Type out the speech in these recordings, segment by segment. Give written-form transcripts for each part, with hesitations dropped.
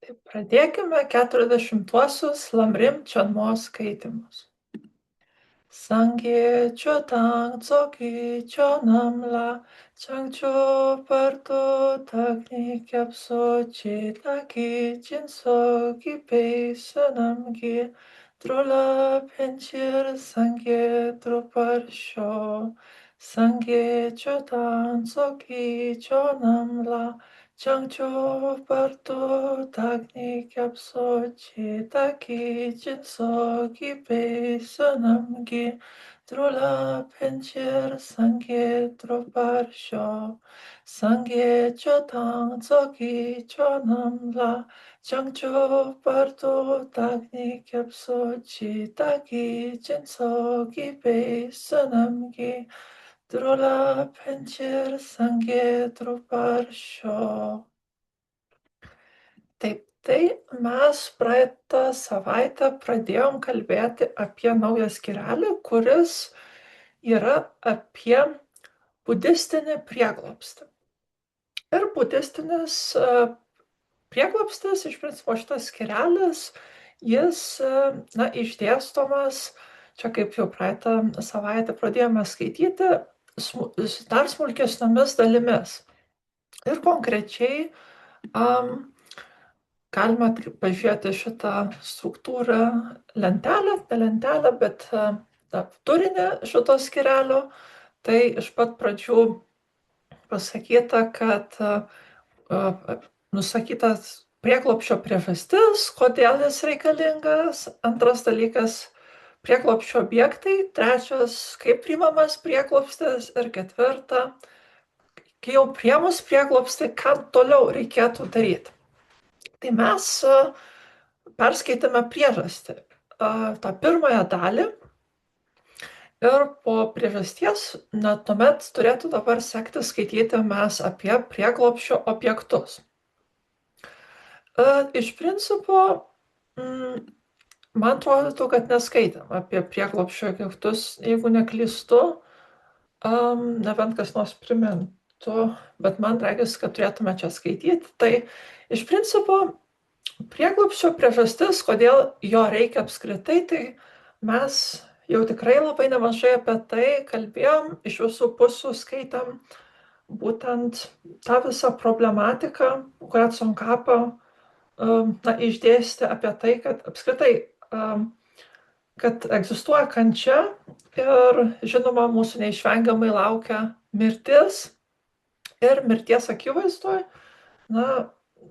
Tai pradėkime 40-uosius Lamrim Čanmo skaitymus. Sangye chotang tsoki chonam la changcho parto takni kyapso chitaki jinso ki peisanam gi drola penchir sangye druparsho. Sangye chotang tsoki chonam la changcho parto takni kyapso chitaki jinso ki peisanam gi drola penchir sangye droparsho. Sangye chotang tsoki chonam la changcho parto takni kyapso chitaki jinso ki peisanam gi drola penchir sangye droparsho. Taip, tai mes praeitą savaitę pradėjom kalbėti apie naują skyrelį, kuris yra apie budistinį prieglobstį. Ir budistinis prieglobstis, iš principo šitas skyrelis, jis išdėstomas, čia kaip jau praeitą savaitę pradėjome skaityti, dar smulkesniomis dalimis. Ir konkrečiai galima pažiūrėti šitą struktūrą lentelę, ne lentelę, bet turinį šito skyrelio. Tai iš pat pradžių pasakyta, kad nusakytas prieglobsčio priežastis, kodėl jis reikalingas. Antras dalykas - prieglobsčio objektai. Trečias - kaip priimamas prieglobstis. Ir ketvirta - kai jau priėmus prieglobstį, ką toliau reikėtų daryti. Tai mes perskaitėme priežastį, tą pirmąją dalį, ir po priežasties, tuomet turėtų dabar sekti skaityti mes apie prieglobsčio objektus. Iš principo, man atrodytų, kad neskaitėm apie prieglobsčio objektus, jeigu neklystu, nebent kas nors primintų, bet man regis, kad turėtume čia skaityti. Tai iš principo, prieglobsčio priežastis, kodėl jo reikia apskritai, tai mes jau tikrai labai nemažai apie tai kalbėjom, iš visų pusių skaitėm būtent tą visą problematiką, kurią Tsongkhapa išdėstė apie tai, kad apskritai, kad egzistuoja kančia ir žinoma, mūsų neišvengiamai laukia mirtis ir mirties akivaizdoje,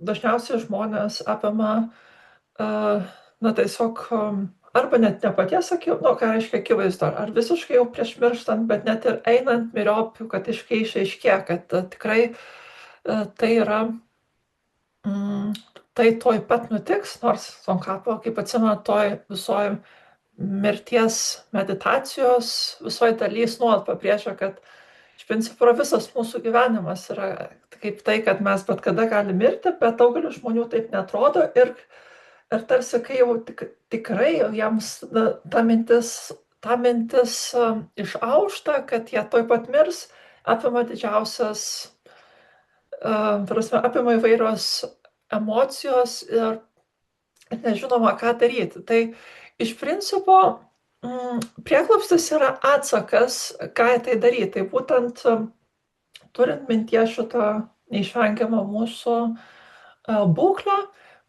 dažniausiai žmonės apima, tiesiog, arba net ne paties ką reiškia akivaizdo, ar visiškai jau prieš mirštant, bet net ir einant miriopių, kad išaiškėja, kad tikrai tai yra, tai tuoj pat nutiks, nors Tsongkhapa, kaip atsimena, toj visoj mirties meditacijos, visoj dalys nuolat pabrėžia, kad iš principo visas mūsų gyvenimas yra kaip tai, kad mes bet kada gali mirti, bet daugelis žmonių taip neatrodo ir tarsi, kai jau tikrai jiems ta mintis išaušta, kad jie tuoj pat mirs, apima didžiausias, apima įvairios emocijos ir nežinoma, ką daryti. Tai iš principo prieglobstis yra atsakas, ką tai daryti. Tai būtent turint mintie šitą neišvengiamą mūsų būklę,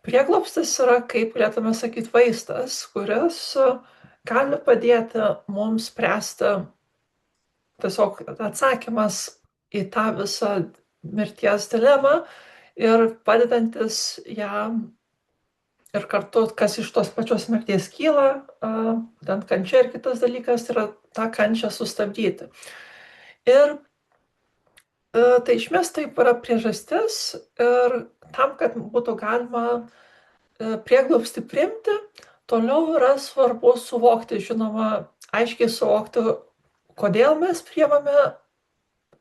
prieglobstis yra, kaip galėtume sakyti, vaistas, kuris gali padėti mums spręsti, tiesiog atsakymas į tą visą mirties dilemą ir padedantis ją ir kartu, kas iš tos pačios mirties kyla, būtent kančia ir kitas dalykas yra tą kančią sustabdyti. Ir tai išmės taip yra priežastis ir tam, kad būtų galima prieglobstį priimti, toliau yra svarbu suvokti, žinoma, aiškiai suvokti, kodėl mes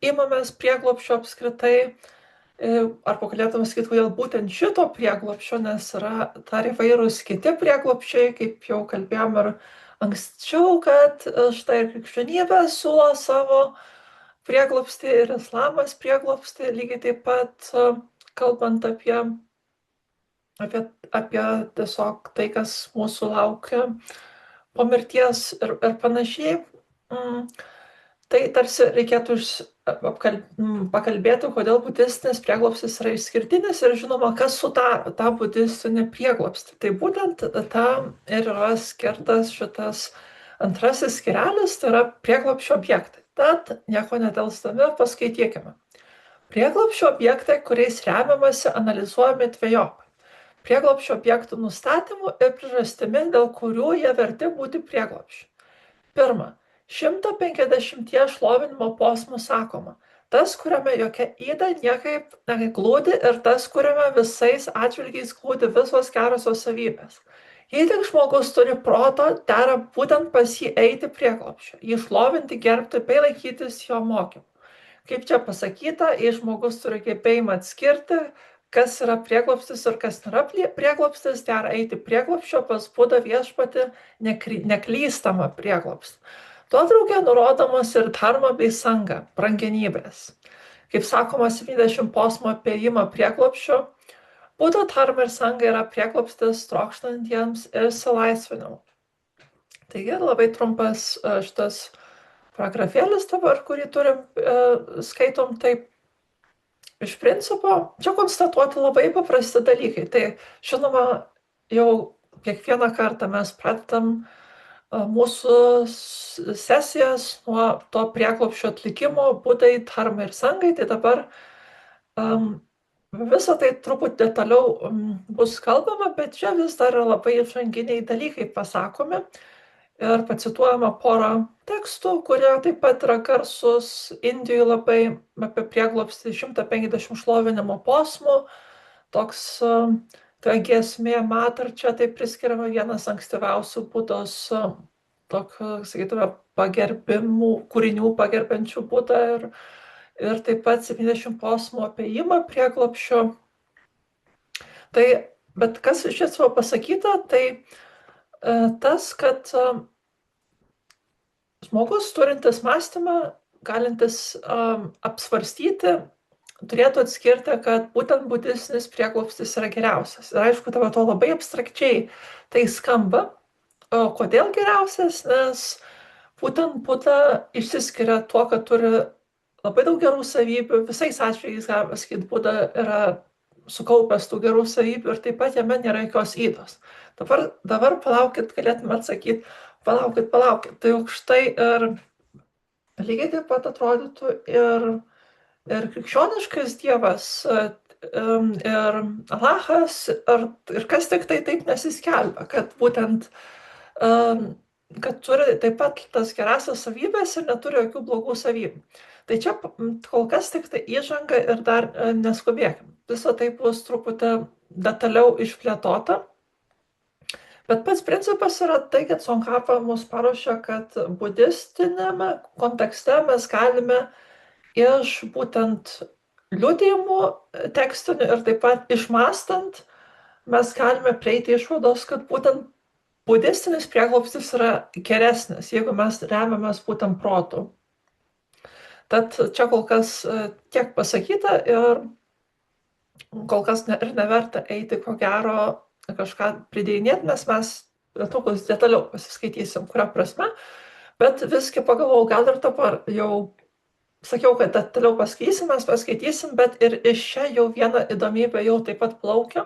imamės prieglobsčio apskritai, arba galėtume sakyti, kodėl būtent šito prieglobsčio, nes yra dar įvairūs kiti prieglobsčiai, kaip jau kalbėjom ir anksčiau, kad štai ir krikščionybė siūlo savo prieglobstį ir islamas prieglobstį, lygiai taip pat kalbant apie apie tiesiog tai, kas mūsų laukia po mirties ir panašiai. Mm, Tai tarsi reikėtų pakalbėti, kodėl budistinis prieglobstis yra išskirtinis ir žinoma, kas sudaro tą budistinį prieglobstį. Tai būtent tam ir yra skirtas šitas antrasis skyrelis, tai yra prieglobsčio objektai. Tad nieko nedelsdami paskaitykime. Prieglobsčio objektai, kuriais remiamasi, analizuojami dvejopai. Prieglobsčio objektų nustatymu ir priežastimi, dėl kurių jie verti būti prieglobsčiu. Pirma, 150 šlovinimo posmų sakoma, tas, kuriame jokia yda niekaip neglūdi ir tas, kuriame visais atžvilgiais glūdi visos gerosios savybės. Jei tik žmogus turi proto, dera būtent pas jį eiti prieglobsčio, jį šlovinti, gerbti bei laikytis jo mokymų. Kaip čia pasakyta, jei žmogus turi gebėjimą atskirti, kas yra prieglobstis ir kas nėra prieglobstis, dera eiti prieglobsčio pas Budą viešpatį neklystamą prieglobstį. Tuo drauge nurodomos ir dharma bei sanga, brangenybės. Kaip sakoma, 70 posmų apėjimą prieglobsčio, Budo dharma ir sanga yra prieglobstis trokštantiems ir išsilaisvinimo. Taigi labai trumpas šitas paragrafėlis dabar, kurį skaitom, taip iš principo, čia konstatuoti labai paprasti dalykai. Tai žinoma, jau kiekvieną kartą mes pradedam mūsų sesijas nuo to prieglobsčio atlikimo Budai, dharmai ir sangai, tai dabar visą tai truputį detaliau bus kalbama, bet čia vis dar yra labai įžanginiai dalykai pasakomi. Ir pacituojama porą tekstų, kurie taip pat yra garsus Indijoje labai apie prieglobstį 150 šlovinimo posmų. Toks tai giesmė Matar čia taip priskiriama vienas ankstyviausių Budos, sakytume, pagerbimų, kūrinių pagerbiančių Budą ir taip pat 70 posmų apėjimą prieglobsčio. Tai, bet kas iš tiesų pasakyta, tai tas, kad žmogus turintis mąstymą, galintis apsvarstyti, turėtų atskirti, kad būtent budistinis prieglobstis yra geriausias. Ir aišku, tavo to labai abstrakčiai tai skamba. O kodėl geriausias? Nes būtent Buda išsiskiria tuo, kad turi labai daug gerų savybių. Visais atžvilgiais, galima sakyti, Buda yra sukaupęs tų gerų savybių ir taip pat jame nėra jokios ydos. Dabar palaukit, galėtume atsakyti, palaukit. Tai aukštai ir lygiai taip pat atrodytų ir krikščioniškas dievas, ir Alachas, ir kas tik tai taip nesiskelbia, kad būtent, kad turi taip pat tas gerasias savybės ir neturi jokių blogų savybių. Tai čia kol kas tik tai įžanga ir dar neskubėkim. Visą tai bus truputį detaliau išplėtota. Bet pats principas yra tai, kad Tsongkhapa mus paruošia, kad budistinėme kontekste mes galime iš būtent liudijimų tekstinių ir taip pat išmąstant, mes galime prieiti išvados, kad būtent budistinis prieglobstis yra geresnis, jeigu mes remiamės būtent protu. Tad čia kol kas tiek pasakyta ir kol kas ir neverta eiti, ko gero, kažką pridėjinėti, nes mes netrukus detaliau pasiskaitysim, kuria prasme, bet visgi pagalvojau, gal ir dabar jau sakiau, kad detaliau paskaitysim, bet ir iš čia jau viena įdomybė jau taip pat plaukia,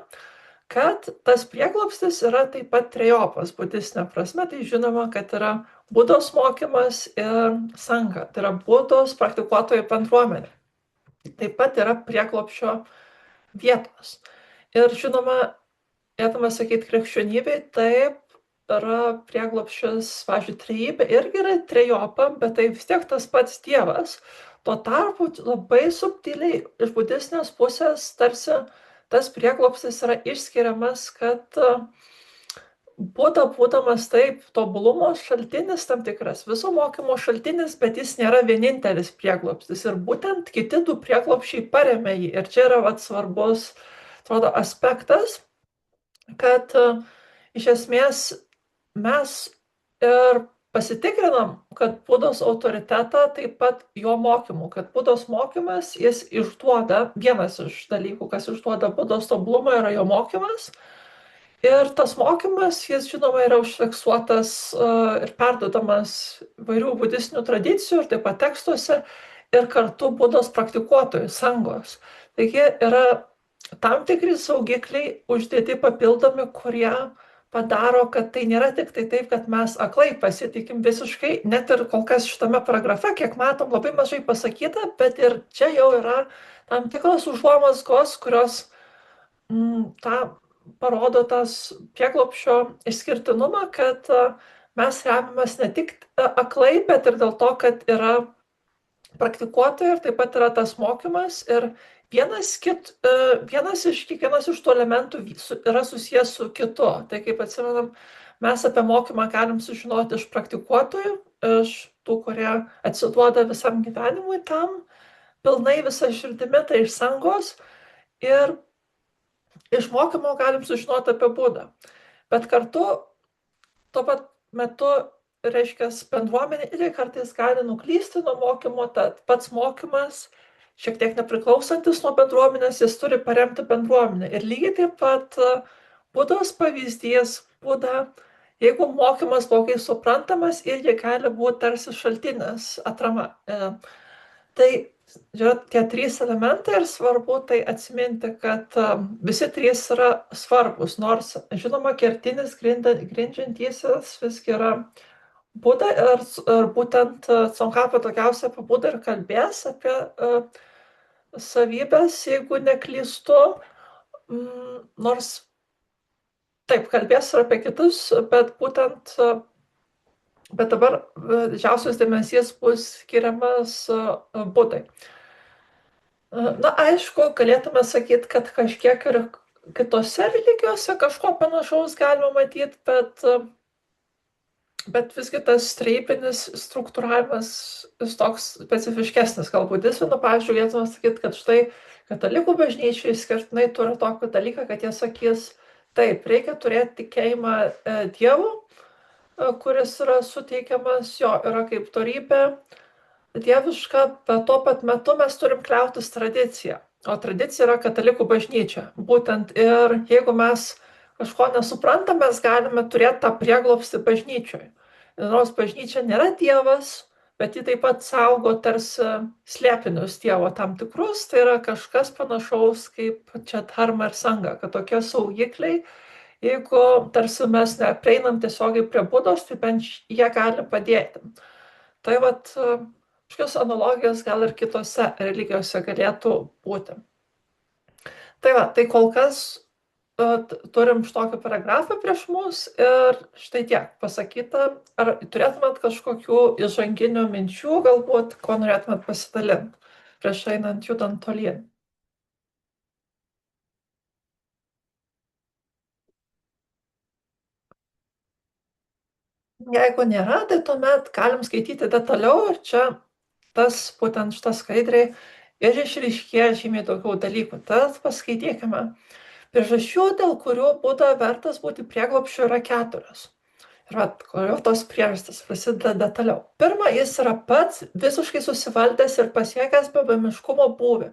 kad tas prieglobstis yra taip pat trejopas budistinė prasme, tai žinoma, kad yra Budos mokymas ir sanga, tai yra Budos praktikuotojų bendruomenė. Taip pat yra prieglobsčio vietos. Ir žinoma, galėtume sakyti, krikščionybei taip yra prieglobsčias, pavyzdžiui, trejybė irgi yra trejopa, bet tai vis tiek tas pats dievas. Tuo tarpu labai subtiliai iš budistinės pusės tarsi tas prieglobstis yra išskiriamas, kad Buda būdamas taip tobulumo šaltinis tam tikras, viso mokymo šaltinis, bet jis nėra vienintelis prieglobstis. Ir būtent kiti du prieglobsčiai paremia jį. Ir čia yra svarbus, atrodo, aspektas, kad iš esmės mes ir pasitikrinam, kad Budos autoritetą taip pat jo mokymų, kad Budos mokymas jis išduoda, vienas iš dalykų, kas išduoda Budos tobulumą, yra jo mokymas. Ir tas mokymas, jis žinoma yra užfiksuotas ir perduodamas vairių budistinių tradicijų ir taip pat tekstuose ir kartu Budos praktikuotojų sangos. Taigi yra tam tikri saugikliai uždėti papildomi, kurie padaro, kad tai nėra tik tai taip, kad mes aklai pasitikim visiškai, net ir kol kas šitame paragrafe, kiek matom, labai mažai pasakyta, bet ir čia jau yra tam tikros užuomazgos, kurios tą parodo tas prieglobsčio išskirtinumą, kad mes remiamės ne tik aklai, bet ir dėl to, kad yra praktikuotojai ir taip pat yra tas mokymas ir kiekvienas iš tų elementų yra susijęs su kitu. Tai kaip atsimenam, mes apie mokymą galim sužinoti iš praktikuotojų, iš tų, kurie atsiduoda visam gyvenimui tam, pilnai visą širdimi, tai iš sangos. Ir iš mokymo galim sužinoti apie Budą. Bet kartu tuo pat metu, reiškia, bendruomenė irgi kartais gali nuklysti nuo mokymo, tad pats mokymas, šiek tiek nepriklausantis nuo bendruomenės, jis turi paremti bendruomenę. Ir lygiai taip pat Budos pavyzdys, Buda, jeigu mokymas blogai suprantamas, irgi gali būti tarsi šaltinis atrama. Tai tie trys elementai ir svarbu tai atsiminti, kad visi trys yra svarbus, nors, žinoma, kertinis grindžiantysis visgi yra Buda ir būtent Tsongkhapa daugiausia apie Budą ir kalbės, apie savybės, jeigu neklystu, nors taip, kalbės ir apie kitus, bet dabar didžiausias dėmesys bus skiriamas Budai. Na, aišku, galėtume sakyti, kad kažkiek ir kitose religijose kažko panašaus galima matyti, bet visgi tas streipinis struktūravimas jis toks specifiškesnis. Gal budizme, pavyzdžiui, galėtume sakyti, kad štai katalikų bažnyčiai skirtinai turi tokį dalyką, kad jie sakys, taip, reikia turėti tikėjimą Dievu, kuris yra suteikiamas, jo yra kaip dorybė dieviška, bet tuo pat metu mes turim kliautis tradiciją. O tradicija yra katalikų bažnyčia. Būtent ir jeigu mes kažko nesuprantam, mes galime turėti tą prieglobstį bažnyčioj. Nors bažnyčia nėra Dievas, bet ji taip pat saugo tarsi slėpinius Dievo tam tikrus, tai yra kažkas panašaus kaip čia dharma ir sanga, kad tokie saugikliai, jeigu tarsi mes neprieinam tiesiogiai prie Budos, tai bent jie gali padėti. Tai vat kažkokios analogijos gal ir kitose religijose galėtų būti. Tai kol kas turim šitokį paragrafą prieš mus ir štai tiek pasakyta. Ar turėtumėt kažkokių įžanginių minčių, galbūt, ko norėtumėt pasidalinti prieš judant tolyn? Jeigu nėra, tai tuomet galim skaityti detaliau ir čia būtent šitą skaidriai ir išryškėja žymiai daugiau dalykų. Tad paskaitykime. Priežasčių, dėl kurių Buda vertas būti prieglobsčiu, yra 4. Ir kurio tos priežastys prasideda detaliau. Pirma, jis yra pats visiškai susivaldęs ir pasiekęs bebaimiškumo būvį.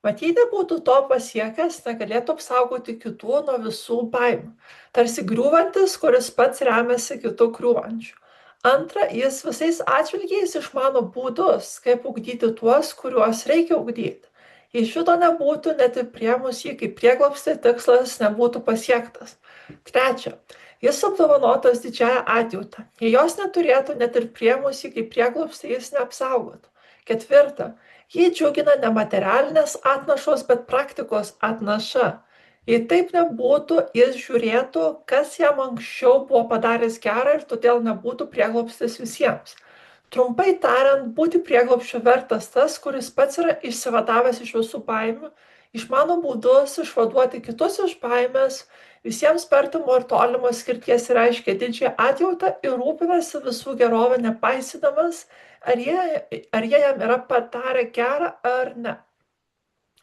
Matyti būtų to pasiekęs, negalėtų apsaugoti kitų nuo visų baimių. Tarsi griūvantis, kuris pats remiasi kitų griūvančių. Antra, jis visais atžvilgiais išmano būdus, kaip ugdyti tuos, kuriuos reikia ugdyti. Jei šito nebūtų, net ir priėmus jį kaip prieglobstį, tikslas nebūtų pasiektas. Trečia, jis apdovanotas didžiąją atjautą. Jei jos neturėtų, net ir priėmus jį kaip prieglobstį, jis neapsaugotų. Ketvirta, jį džiugina ne materialinės atnašos, bet praktikos atnaša. Jei taip nebūtų, jis žiūrėtų, kas jam anksčiau buvo padaręs gerą ir todėl nebūtų prieglobstis visiems. Trumpai tariant, būti prieglobsčio vertas tas, kuris pats yra išsivadavęs iš visų baimių, išmano būdus išvaduoti kitus iš baimės, visiems artimo ir tolimo skirties reiškia didžiąją atjautą ir rūpinasi visų gerovę nepaisydamas, ar jie jam yra padarę gerą ar ne.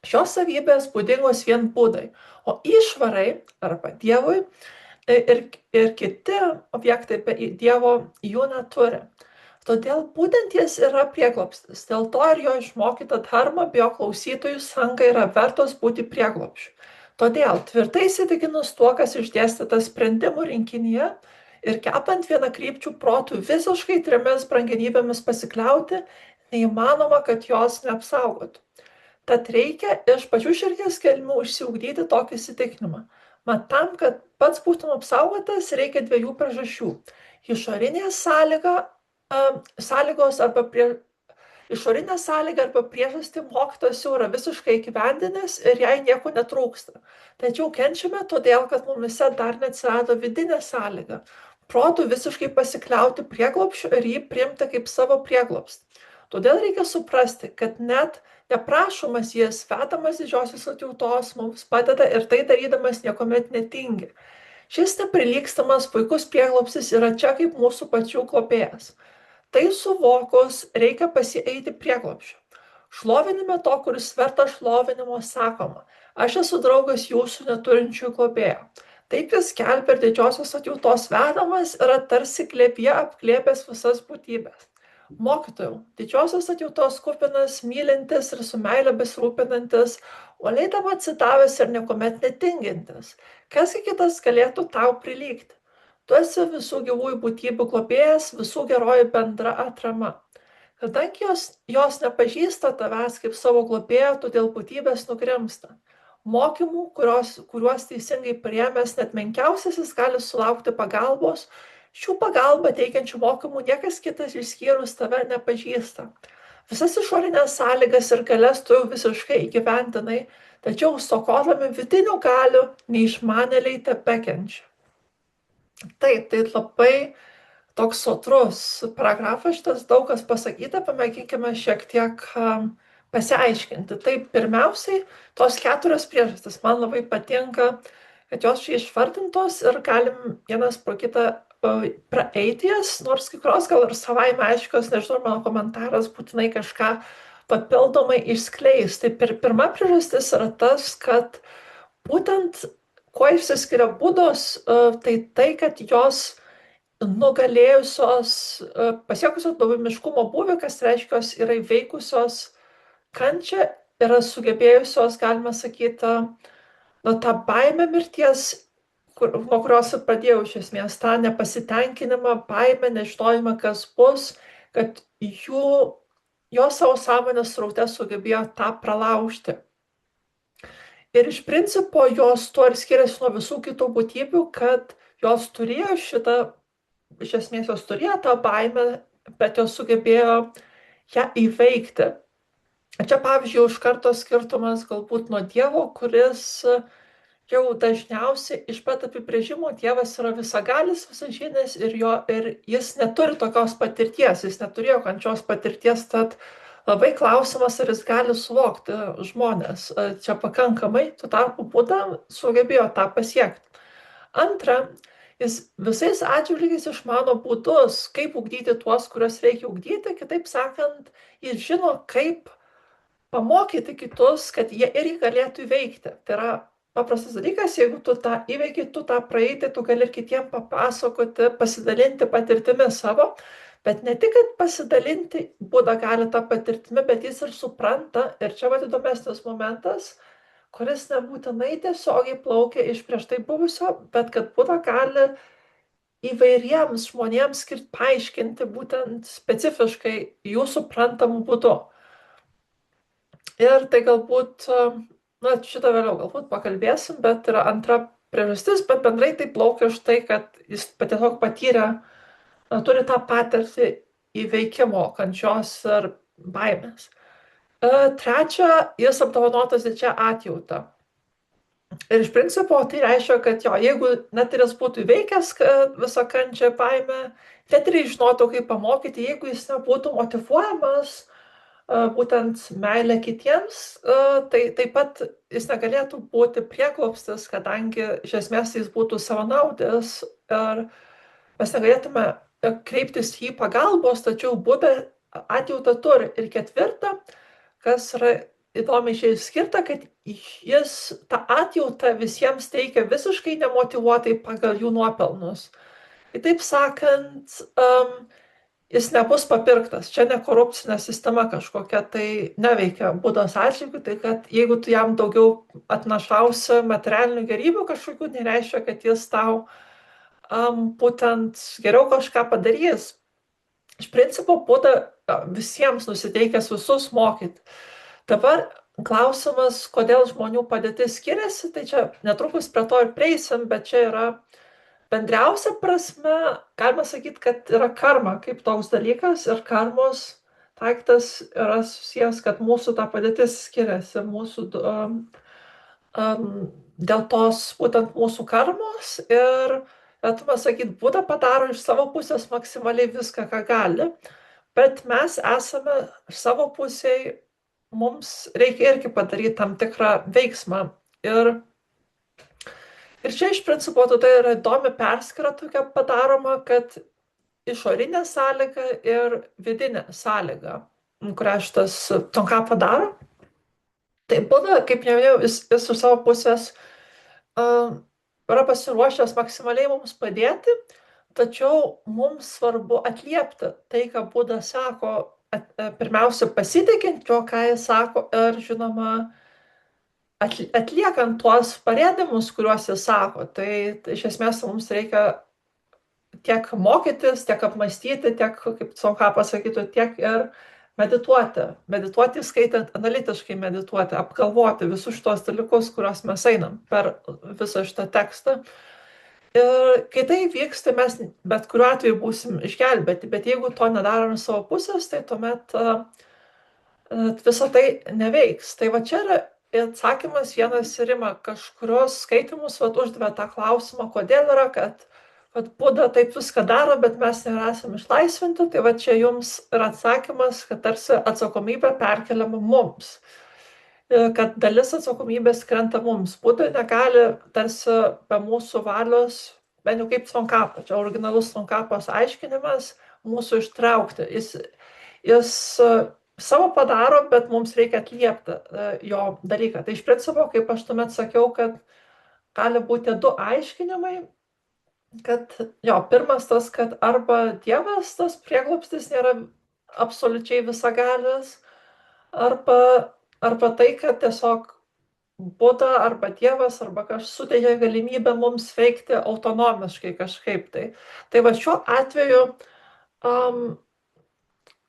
Šios savybės būdingos vien Budai, o išvarai arba Dievui ir kiti objektai be Dievo jų neturi. Todėl būtent jis yra prieglobstis. Dėl to ir jo išmokyta dharma bei jo klausytojų sanga yra vertos būti prieglobsčiu. Todėl tvirtai įsitikinus tuo, kas išdėstyta sprendimų rinkinyje ir kepant vienakrypčių protų visiškai trimis brangenybėmis pasikliauti, neįmanoma, kad jos neapsaugotų. Tad reikia iš pačių širdies gelmių išsiugdyti tokį įsitikinimą. Mat tam, kad pats būtum apsaugotas, reikia dviejų priežasčių. Išorinė sąlygos išorinė sąlyga arba priežastį mokytojas jau yra visiškai įgyvendinęs ir jai nieko netrūksta. Tačiau kenčiame todėl, kad mumise dar neatsirado vidinė sąlyga. Protų visiškai pasikliauti prieglobsčiu ir jį priimti kaip savo prieglobstį. Todėl reikia suprasti, kad net neprašomas jis, vedamas didžiosios atjautos, mums padeda ir tai darydamas niekuomet netingi. Šis neprilygstamas puikus prieglobstis yra čia kaip mūsų pačių globėjas. Tai suvokus reikia pasieiti prieglobsčio. Šlovinime to, kuris verta šlovinimo, sakoma, aš esu draugas jūsų neturinčių globėjo. Taip jis skelbia ir didžiosios atjautos vedamas yra tarsi glėbyje apglėbęs visas būtybės. Mokytojau, didžiosios atjautos kupinas, mylintis ir su meile besirūpinantis, uoliai tam atsidavęs ir niekuomet netingintis. Kasgi kitas galėtų tau prilygti? Tu esi visų gyvųjų būtybių globėjas, visų geroji bendra atrama. Kadangi jos nepažįsta tavęs kaip savo globėjo, todėl būtybės nugrimsta. Mokymų, kuriuos teisingai priėmęs net menkiausiasis gali sulaukti pagalbos, šių pagalbą teikiančių mokymų niekas kitas išskyrus tave nepažįsta. Visas išorinės sąlygas ir galias tu jau visiškai įgyvendinai, tačiau stokodami vidinių galių neišmanėliai tebekenčia. Taip, tai labai toks sotrus paragrafas, šitas daug kas pasakyta, pamėginkime šiek tiek pasiaiškinti. Tai pirmiausiai, tos 4 priežastys man labai patinka, kad jos čia išvardintos ir galim vienas pro kitą praeiti jas, nors kai kurios gal ir savaime aiškios, nežinau, mano komentaras būtinai kažką papildomai išskleis. Tai pirma priežastis yra tas, kad būtent kuo išsiskiria budos, tai kad jos nugalėjusios, pasiekusios buvimiškumo būvį, kas reiškia, jos yra įveikusios kančią, yra sugebėjusios, galima sakyti, tą baimę mirties, nuo kurios ir pradėjau iš esmės, tą nepasitenkinimą, baimę, nežinojimą, kas bus, kad jos savo sąmonės sraute sugebėjo tą pralaužti. Ir iš principo jos tuo ir skiriasi nuo visų kitų būtybių, kad jos turėjo iš esmės jos turėjo tą baimę, bet jos sugebėjo ją įveikti. Čia, pavyzdžiui, iš karto skirtumas galbūt nuo Dievo, kuris jau dažniausiai iš pat apibrėžimo Dievas yra visagalis, visažinis ir jis neturi tokios patirties, jis neturėjo kančios patirties, tad labai klausimas, ar jis gali suvokti žmonės čia pakankamai, tuo tarpu Buda sugebėjo tą pasiekti. Antra, jis visais atžvilgiais išmano būdus, kaip ugdyti tuos, kuriuos reikia ugdyti, kitaip sakant, jis žino, kaip pamokyti kitus, kad jie irgi galėtų įveikti. Tai yra paprastas dalykas, jeigu tu tą įveiki, tu tą praeiti, tu gali ir kitiems papasakoti, pasidalinti patirtimi savo. Bet ne tik, kad pasidalinti Buda gali tą patirtimį, bet jis ir supranta, ir čia vat įdomesnis momentas, kuris nebūtinai tiesiogiai plaukia iš prieš tai buvusio, bet kad Buda gali įvairiems žmonėms paaiškinti būtent specifiškai jų suprantamų būdu. Ir tai galbūt, šitą vėliau galbūt pakalbėsim, bet yra antra priežastis, bet bendrai tai plaukia iš tai, kad jis tiesiog patyrė, turi tą patirtį įveikimo, kančios ir baimės. Trečia, jis apdovanotas didžia atjauta. Ir iš principo tai reiškia, kad jeigu net ir jis būtų įveikęs visą kančią, baimę, net ir žinotų, kaip pamokyti, jeigu jis nebūtų motyvuojamas būtent meilė kitiems, tai taip pat jis negalėtų būti prieglobstis, kadangi iš esmės jis būtų savanaudis ir mes negalėtume kreiptis į pagalbos, tačiau Buda atjautą turi. Ir ketvirta, kas yra įdomiai čia išskirta, kad jis tą atjautą visiems teikia visiškai nemotyvuotai pagal jų nuopelnus. Kitaip sakant, jis nebus papirktas. Čia ne korupcinė sistema kažkokia tai neveikia Budos atžvilgiu, tai kad jeigu tu jam daugiau atnašausi materialinių gerybių kažkokių, nereiškia, kad jis tau būtent geriau kažką padarys. Iš principo Buda visiems nusiteikęs visus mokyti. Dabar klausimas, kodėl žmonių padėtis skiriasi, tai čia netrukus prie to ir prieisim, bet čia yra bendriausia prasme, galima sakyti, kad yra karma kaip toks dalykas ir karmos daiktas yra susijęs, kad mūsų ta padėtis skiriasi, mūsų dėl tos būtent mūsų karmos ir, galėtume sakyti, Buda padaro iš savo pusės maksimaliai viską, ką gali, bet mes esame savo pusėje, mums reikia irgi padaryti tam tikrą veiksmą. Ir čia iš principo tada yra įdomi perskyra tokia padaroma, kad išorinė sąlyga ir vidinė sąlyga, kurią šitas Tsongkhapa padaro. Tai Buda, kaip minėjau, jis iš savo pusės yra pasiruošęs maksimaliai mums padėti, tačiau mums svarbu atliepti tai, ką Buda sako, pirmiausia pasitikint jo, ką jis sako, ir žinoma, atliekant tuos parėdimus, kuriuos jis sako. Tai iš esmės mums reikia tiek mokytis, tiek apmąstyti, tiek, kaip Tsongkhapa sakytų, tiek ir medituoti. Medituoti, skaitant, analitiškai medituoti, apgalvoti visus šitos dalykus, kuriuos mes einam per visą šitą tekstą. Ir kai tai vyks, tai mes bet kuriuo atveju būsim išgelbėti, bet jeigu to nedarom savo pusės, tai tuomet visą tai neveiks. Tai va čia yra atsakymas vienas į Rimą. Kažkurios skaitimus uždavė tą klausimą, kodėl yra, kad Buda taip viską daro, bet mes nesam išlaisvinti. Tai va čia jums yra atsakymas, kad tarsi atsakomybė perkeliama mums. Kad dalis atsakomybės krenta mums. Buda negali tarsi be mūsų valios, bent jau kaip Tsongkhapa, čia originalus Tsongkhapas aiškinimas, mūsų ištraukti. Jis savo padaro, bet mums reikia atliepti jo dalyką. Tai iš principo, kaip aš tuomet sakiau, kad gali būti du aiškinimai, kad jo, pirmas tas, kad arba Dievas, tas prieglobstis nėra absoliučiai visagalis, arba tai, kad tiesiog Buda arba Dievas arba kažkas suteikia galimybę mums veikti autonomiškai kažkaip tai. Tai va šiuo atveju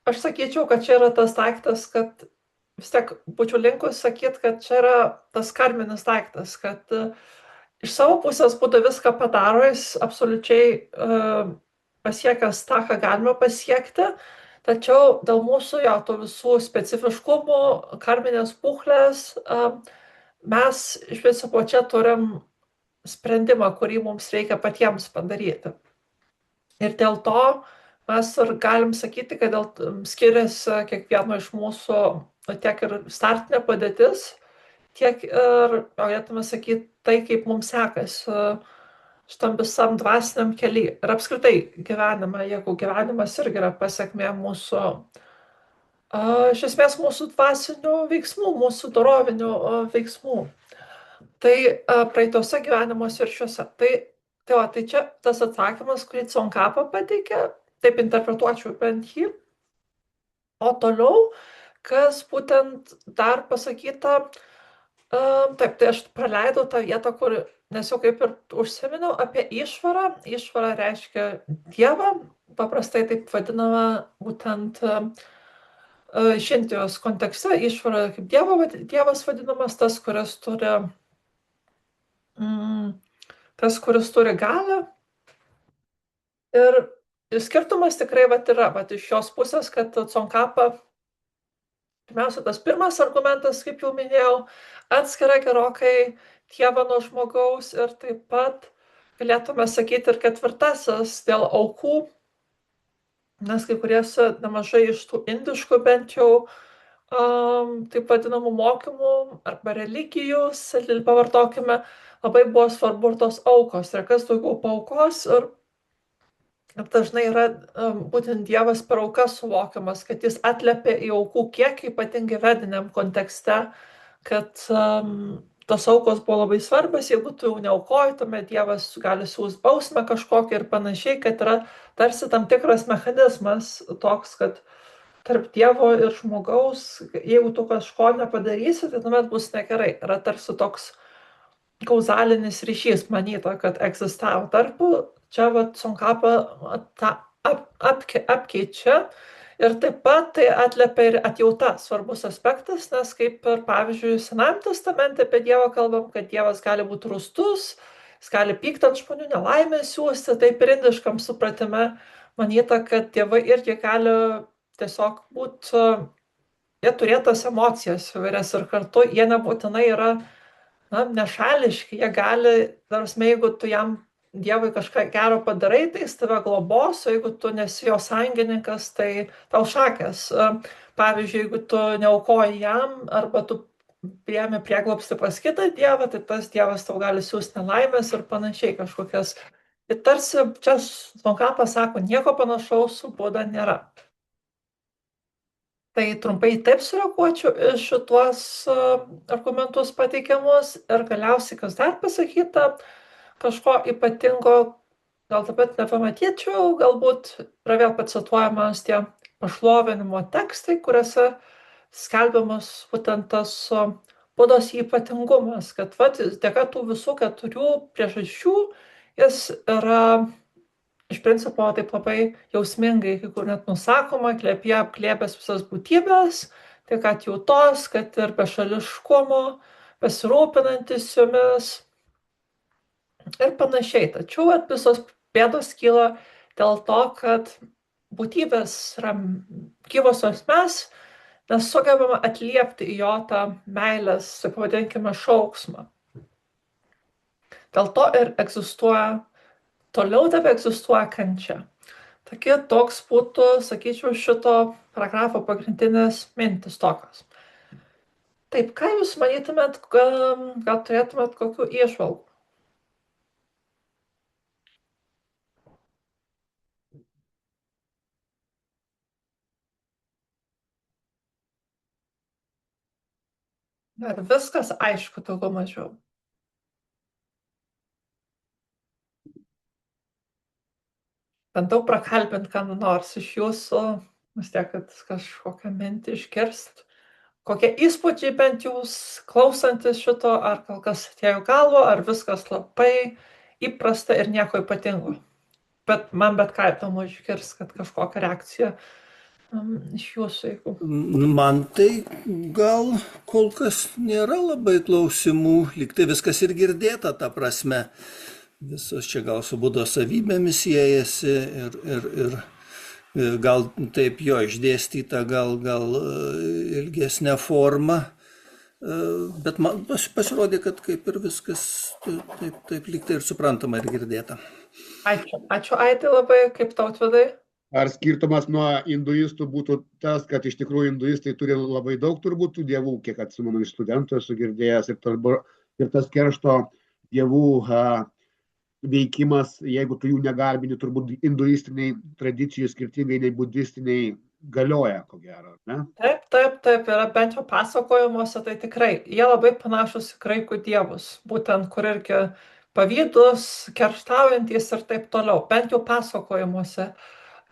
aš sakyčiau, kad čia yra tas daiktas, kad vis tiek būčiau linkus sakyti, kad čia yra tas karminis daiktas, kad iš savo pusės Buda viską padaro, jis absoliučiai pasiekęs tą, ką galime pasiekti, tačiau dėl mūsų jo tų visų specifiškumų, karminės būklės, mes iš principo čia turim sprendimą, kurį mums reikia patiems padaryti. Ir dėl to mes ir galim sakyti, kad skiriasi kiekvieno iš mūsų tiek ir startinė padėtis, tiek ir, galėtume sakyti, tai, kaip mums sekasi šitam visam dvasiniam kely. Ir apskritai gyvenime, jeigu gyvenimas irgi yra pasiekmė mūsų, iš esmės mūsų dvasinių veiksmų, mūsų dorovinių veiksmų. Tai praeitose gyvenimuose ir šiuose. Tai čia tas atsakymas, kurį Tsongkhapa pateikė, taip interpretuočiau bent jį. O toliau, kas būtent dar pasakyta, taip, tai aš praleidau tą vietą, nes jau kaip ir užsiminiau apie išvarą. Išvara reiškia Dievą, paprastai taip vadinama būtent iš Indijos kontekste. Išvara kaip Dievas vadinamas, tas, kuris turi galią. Ir skirtumas tikrai yra iš šios pusės, kad Tsongkhapa, pirmiausia, tas pirmas argumentas, kaip jau minėjau, atskiria gerokai Dievą nuo žmogaus ir taip pat galėtume sakyti ir ketvirtasis dėl aukų, nes kai kuriuose nemažai iš tų indiškų bent jau taip vadinamų mokymų arba religijų, pavartokime, labai buvo svarbu ir tos aukos, ir kas daugiau paaukos, ir dažnai yra būtent Dievas per aukas suvokiamas, kad jis atliepia į aukų kiekį, ypatingai vediniam kontekste, kad tos aukos buvo labai svarbios, jeigu tu jau neaukoji, tuomet Dievas gali siūs bausmę kažkokią ir panašiai, kad yra tarsi tam tikras mechanizmas toks, kad tarp Dievo ir žmogaus, jeigu tu kažko nepadarysi, tai tuomet bus negerai. Yra tarsi toks kauzalinis ryšys manyta, kad egzistavo tarpu, čia vat Sonkapa tą apkeičia ir taip pat tai atliepia ir atjauta svarbus aspektas, nes kaip ir pavyzdžiui Senajame testamente apie Dievą kalbam, kad Dievas gali būti rūstus, jis gali pykti ant žmonių, nelaimę siūsti, taip ir indiškam supratime manyta, kad tėvai irgi gali tiesiog būti, jie turėtas emocijas įvairias ir kartu jie nebūtinai yra nešališki, jie gali, tarsi, jeigu tu jam Dievui kažką gero padarai, tai jis tave globos, o jeigu tu nesi jo sąjungininkas, tai tau šakės. Pavyzdžiui, jeigu tu neaukoji jam, arba tu priemi prieglobstį pas kitą Dievą, tai tas Dievas tau gali siūsti nelaimės ir panašiai kažkokias. Ir tarsi čia Sonkapas sako, nieko panašaus su Buda nėra. Tai trumpai taip sureaguočiau iš šituos argumentus pateikiamus ir galiausiai, kas dar pasakyta, kažko ypatingo gal taip pat nepamatyčiau, galbūt yra vėl pacituojamas tie pašlovinimo tekstai, kuriuose skelbiamas būtent tas Budos ypatingumas, kad dėka tų visų 4 priežasčių jis yra iš principo taip labai jausmingai, kai kur net nusakoma, apglėbęs visas būtybės, tiek atjautos, kad ir bešališkumo, besirūpinantis jomis ir panašiai. Tačiau visos bėdos kyla dėl to, kad būtybės yra gyvosios mes, nesugebame atliepti į jo tą meilės, taip pavadinkime, šauksmą. Dėl to ir toliau tebe egzistuoja kančia. Taigi toks būtų, sakyčiau, šito paragrafo pagrindinės mintis tokios. Taip, ką jūs manytumėt, gal turėtumėt kokių įžvalgų? Ar viskas aišku, daugiau mažiau? Bandau prakalbinti, ką nors iš jūsų, vis tiek, kad kažkokią mintį išgirst. Kokie įspūdžiai bent jūs klausantis šito, ar kol kas atėjo galvo, ar viskas labai įprasta ir nieko ypatingo. Bet man bet ką įdomu išgirst, kad kažkokią reakciją iš jūsų, jeigu. Man tai gal kol kas nėra labai klausimų, lyg tai viskas ir girdėta, ta prasme. Visos čia gal su Budos savybėmis siejasi ir gal taip jo išdėstyta, gal ilgesnė forma, bet man pasirodė, kad kaip ir viskas taip lyg tai ir suprantama ir girdėta. Ačiū Aidai labai, kaip Tautvydai. Ar skirtumas nuo hinduistų būtų tas, kad iš tikrųjų hinduistai turi labai daug turbūt tų dievų, kiek atsimenu iš studentų esu girdėjęs, ir tas keršto dievų veikimas, jeigu tu jų negarbini, turbūt hinduistiniai tradicijų skirtingai nei budistiniai galioja, ko gero, ne? Taip, yra bent jau pasakojimuose, tai tikrai, jie labai panašus į graikų dievus, būtent kur irgi pavydus, kerštaujantis ir taip toliau, bent jau pasakojimuose,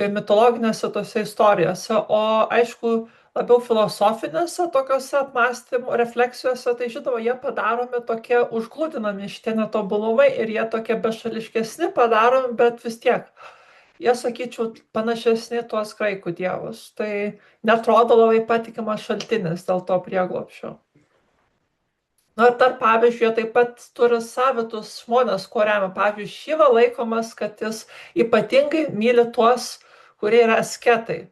mitologinėse tose istorijose, o aišku, labiau filosofinėse tokiuose apmąstymų, refleksijose, tai žinoma, jie padaromi tokie užgludinami šitie netobulumai ir jie tokie bešališkesni padaromi, bet vis tiek, jie, sakyčiau, panašesni tuos graikų dievus. Tai netrodo labai patikimas šaltinis dėl to prieglobsčio. Na ir dar, pavyzdžiui, jie taip pat turi savitus žmonės, kuo remia. Pavyzdžiui, Šiva laikomas, kad jis ypatingai myli tuos, kurie yra asketai.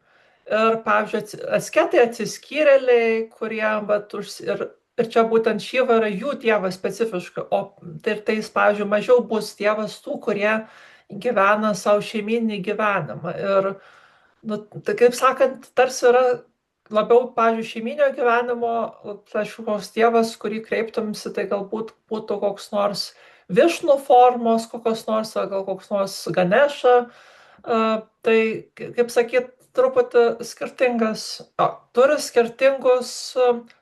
Ir, pavyzdžiui, asketai atsiskyrėliai, kurie, ir čia būtent Šiva yra jų dievas specifiškai, o tai jis, pavyzdžiui, mažiau bus dievas tų, kurie gyvena savo šeiminį gyvenimą. Ir, tai kaip sakant, tarsi yra labiau, pavyzdžiui, šeiminio gyvenimo kažkoks dievas, kurį kreiptumsi, tai galbūt būtų koks nors Višnu formos, kokios nors, gal koks nors Ganeša, Tai, kaip sakyt, truputį skirtingas, turi skirtingus,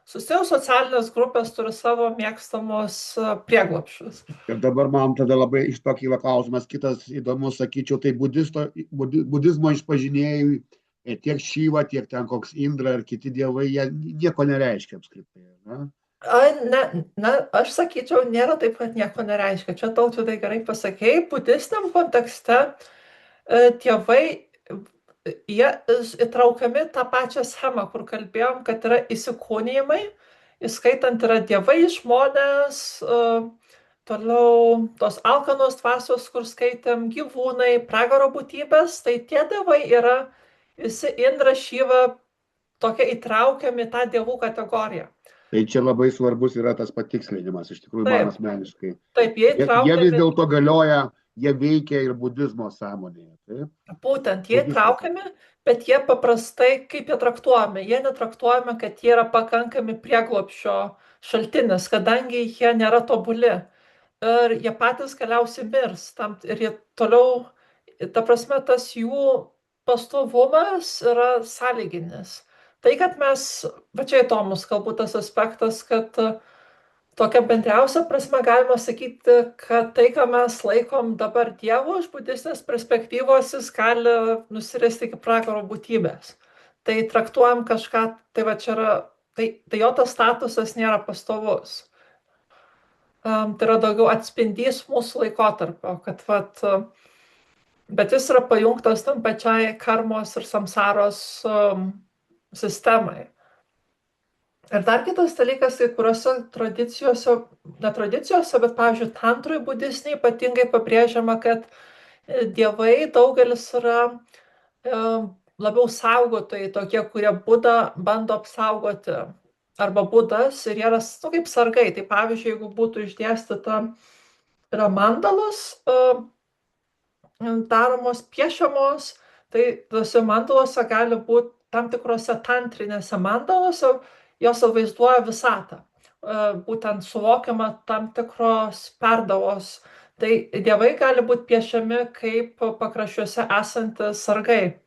socialinės grupės turi savo mėgstamus prieglobsčius. Ir dabar man tada labai iš to kyla klausimas, kitas įdomus, sakyčiau, tai budizmo išpažinėjai tiek Šyva, tiek ten koks Indra ir kiti dievai, jie nieko nereiškia apskritai. Ne? Aš sakyčiau, nėra taip, kad nieko nereiškia. Čia Tautvydai gerai pasakei, budistiniam kontekste tėvai, jie įtraukiami tą pačią schemą, kur kalbėjom, kad yra įsikūnijimai, įskaitant yra dievai, žmonės, toliau tos alkanos dvasios, kur skaitėm, gyvūnai, pragaro būtybės, tai tie dievai yra visi Indra, Šyva, tokie įtraukiami tą dievų kategoriją. Tai čia labai svarbus yra tas patikslinimas, iš tikrųjų, man asmeniškai. Taip, jie Jie vis dėlto galioja, jie veikia ir budizmo sąmonėje. Taip? Būtent, jie įtraukiami, bet jie paprastai, kaip jie traktuojami, jie netraktuojami, kad jie yra pakankami prieglobsčio šaltinis, kadangi jie nėra tobuli. Ir jie patys galiausiai mirs. Ir jie toliau, ta prasme, tas jų pastovumas yra sąlyginis. Tai, kad mes, va čia įdomus galbūt tas aspektas, kad tokia bendriausia prasme galima sakyti, kad tai, ką mes laikom dabar Dievu iš budistinės perspektyvos, jis gali nusiristi iki pragaro būtybės. Tai traktuojam kažką, tai va čia yra, tai jo tas statusas nėra pastovus. Tai yra daugiau atspindys mūsų laikotarpio, kad vat, bet jis yra pajungtas tam pačiai karmos ir samsaros sistemai. Ir dar kitas dalykas, kai kuriuose tradicijose, netradicijose, bet, pavyzdžiui, tantrui budistiniai ypatingai pabrėžiama, kad dievai daugelis yra labiau saugotojai, tokie, kurie Budą bando apsaugoti, arba Budas, ir jie yra kaip sargai. Tai pavyzdžiui, jeigu būtų išdėstyta yra mandalos daromos, piešiamos, tai tose mandalose gali būti tam tikrose tantrinėse mandalose, jos vaizduoja visatą, būtent suvokiama tam tikros perdavos. Tai dievai gali būti piešiami kaip pakraščiuose esantis sargai.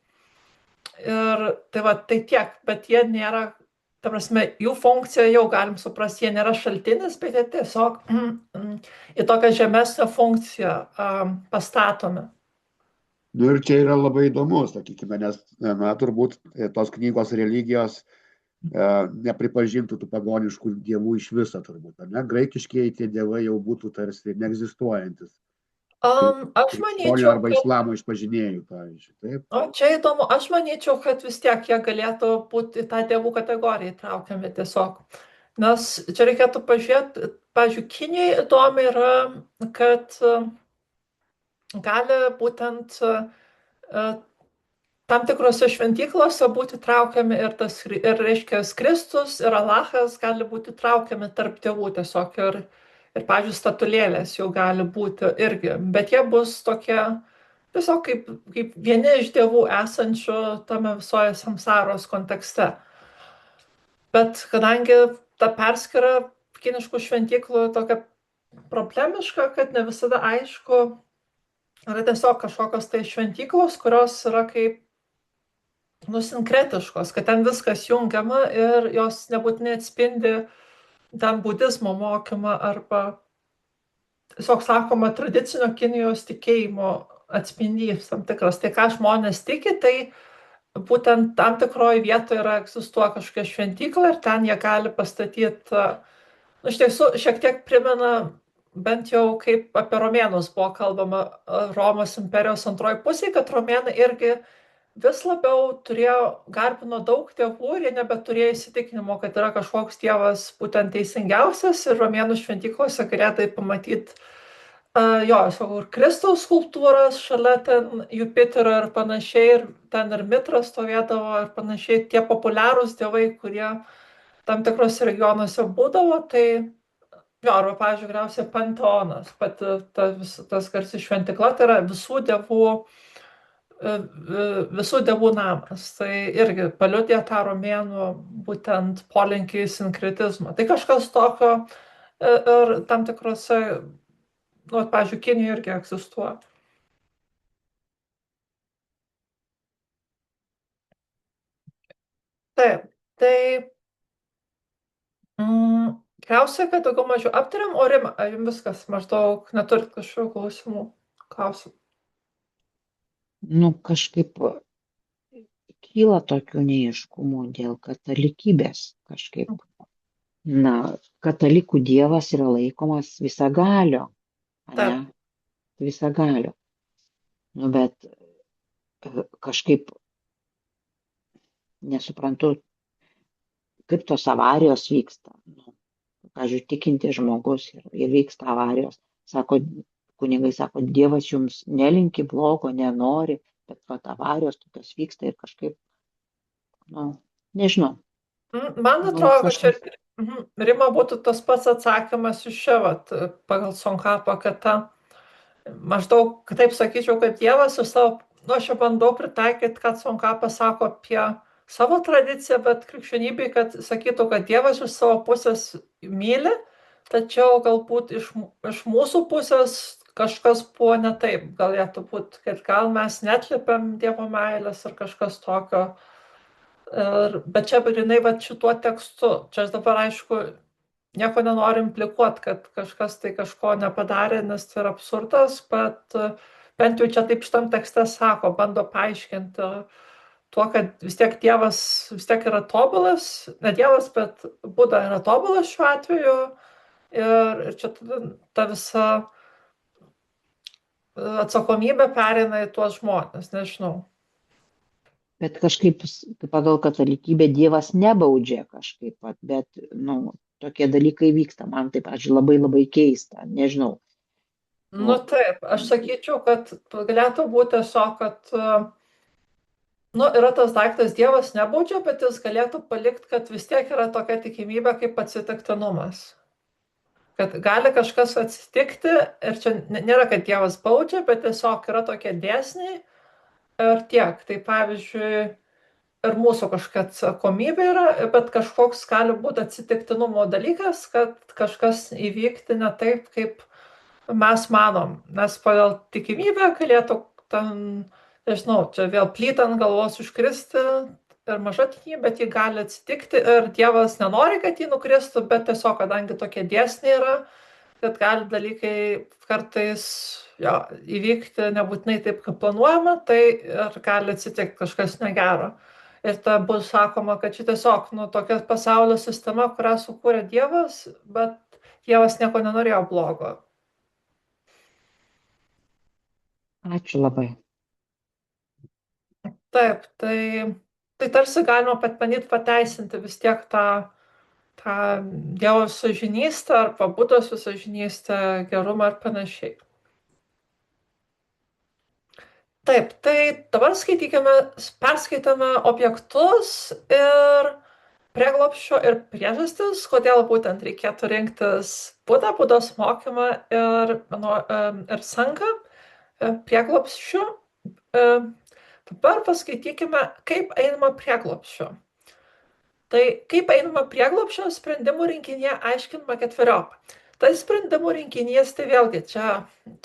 Ir tai va, tai tiek, bet jie nėra, ta prasme, jų funkcija jau galim suprasti, jie nėra šaltinis, bet jie tiesiog į tokią žemesnę funkciją pastatomi. Ir čia yra labai įdomu, sakykime, nes turbūt tos knygos religijos nepripažintų tų pagoniškų dievų iš viso turbūt, ar ne? Graikiškieji tie dievai jau būtų tarsi neegzistuojantis. Aš manyčiau, arba islamo išpažinėjų, pavyzdžiui. Taip? O čia įdomu, aš manyčiau, kad vis tiek jie galėtų būti į tą dievų kategoriją įtraukiami tiesiog. Nes čia reikėtų pažiūrėti, pavyzdžiui, Kinijai įdomi yra, kad gali būtent tam tikrose šventyklose būti traukiami ir reiškia, Kristus ir Alachas gali būti traukiami tarp dievų tiesiog ir pavyzdžiui, statulėlės jau gali būti irgi, bet jie bus tokie tiesiog kaip vieni iš dievų esančių tame visoje samsaros kontekste. Bet kadangi ta perskyra kiniškų šventyklų tokia problemiška, kad ne visada aišku, yra tiesiog kažkokios tai šventyklos, kurios yra kaip sinkretiškos, kad ten viskas jungiama ir jos nebūtinai atspindi ten budizmo mokymą arba tiesiog sakoma tradicinio Kinijos tikėjimo atspindys tam tikras. Tai ką žmonės tiki, tai būtent tam tikroje vietoje egzistuoja kažkokia šventykla ir ten jie gali pastatyti, iš tiesų šiek tiek primena bent jau kaip apie romėnus buvo kalbama Romos imperijos antroji pusė, kad romėnai irgi vis labiau garbino daug dievų ir jie nebeturėjo įsitikinimo, kad yra kažkoks dievas būtent teisingiausias ir romėnų šventyklose galėtai pamatyti ir Kristaus skulptūras šalia ten Jupiterio ir panašiai, ir ten ir Mitras stovėdavo ir panašiai, tie populiarūs dievai, kurie tam tikrose regionuose būdavo, tai arba, pavyzdžiui, galiausiai Panteonas, pati tas garsi šventykla, tai yra visų dievų namas. Tai irgi paliudija tą romėnų būtent polinkį į sinkretizmą. Tai kažkas tokio ir tam tikrose, pavyzdžiui, Kinijoje irgi egzistuoja. Taip, tai tikriausiai, kad daugiau mažiau aptariam, o Rima, ar jums viskas maždaug neturit kažkokių klausimų? Klausimų. Nu, kažkaip kyla tokių neiškumų dėl katalikybės. Kažkaip, na, katalikų dievas yra laikomas visagalio, ane? Taip. Visagalio. Nu, bet kažkaip nesuprantu, kaip tos avarijos vyksta. Nu, pavyzdžiui, tikintis žmogus ir vyksta avarijos. Sako, kunigai sako, Dievas jums nelinki blogo, nenori, bet vat avarijos tokios vyksta ir kažkaip, nu, nežinau. Man Nu, atrodo, kad čia kažkas. Rima būtų tas pats atsakymas iš čia, vat, pagal Sonkapą, kad ta maždaug, taip sakyčiau, kad Dievas iš savo, nu, aš jau bandau pritaikyti, kad Sonkapas sako apie savo tradiciją, bet krikščionybei, kad sakytų, kad Dievas iš savo pusės myli, tačiau galbūt iš mūsų pusės kažkas buvo ne taip. Galėtų būti, kad gal mes netliepiam Dievo meilės ar kažkas tokio. Bet čia grynai va šituo tekstu. Čia aš dabar aišku nieko nenoriu implikuoti, kad kažkas tai kažko nepadarė, nes tai yra absurdas, bet bent jau čia taip šitam tekste sako, bando paaiškinti tuo, kad vis tiek Dievas vis tiek yra tobulas, ne Dievas, bet Buda yra tobulas šiuo atveju ir čia ta visa atsakomybė pereina į tuos žmones, nežinau. Bet kažkaip pagal katalikybę Dievas nebaudžia kažkaip, bet, nu, tokie dalykai vyksta. Man taip, pavyzdžiui, labai labai keista, nežinau. Nu taip, aš sakyčiau, kad galėtų būti tiesiog, kad nu, yra tas daiktas Dievas nebaudžia, bet jis galėtų palikti, kad vis tiek yra tokia tikimybė kaip atsitiktinumas. Kad gali kažkas atsitikti ir čia nėra, kad Dievas baudžia, bet tiesiog yra tokie dėsniai ir tiek. Tai pavyzdžiui, ir mūsų kažkokia atsakomybė yra, bet kažkoks gali būti atsitiktinumo dalykas, kad kažkas įvykti ne taip, kaip mes manom. Nes pagal tikimybę galėtų ten, nežinau, čia vėl plytą ant galvos užkristi ir maža tikimybė, bet jį gali atsitikti ir Dievas nenori, kad jį nukristų, bet tiesiog, kadangi tokie dėsniai yra, kad gali dalykai kartais įvykti nebūtinai taip, kaip planuojama, tai ir gali atsitikti kažkas negero. Ir ta bus sakoma, kad čia tiesiog tokia pasaulio sistema, kurią sukūrė Dievas, bet Dievas nieko nenorėjo blogo. Ačiū labai. Taip, tai tarsi galima bandyti pateisinti vis tiek tą Dievo visažinystę arba Budos visažinystę, gerumą ir panašiai. Taip, tai dabar perskaitome objektus ir prieglobsčio ir priežastis, kodėl būtent reikėtų rinktis Budos mokymą ir sangą prieglobsčiu. Dabar paskaitykime, kaip einama prieglobsčio. Tai kaip einama prieglobsčio sprendimų rinkinyje aiškinama ketveriopą. Tai sprendimų rinkinys, tai vėlgi čia,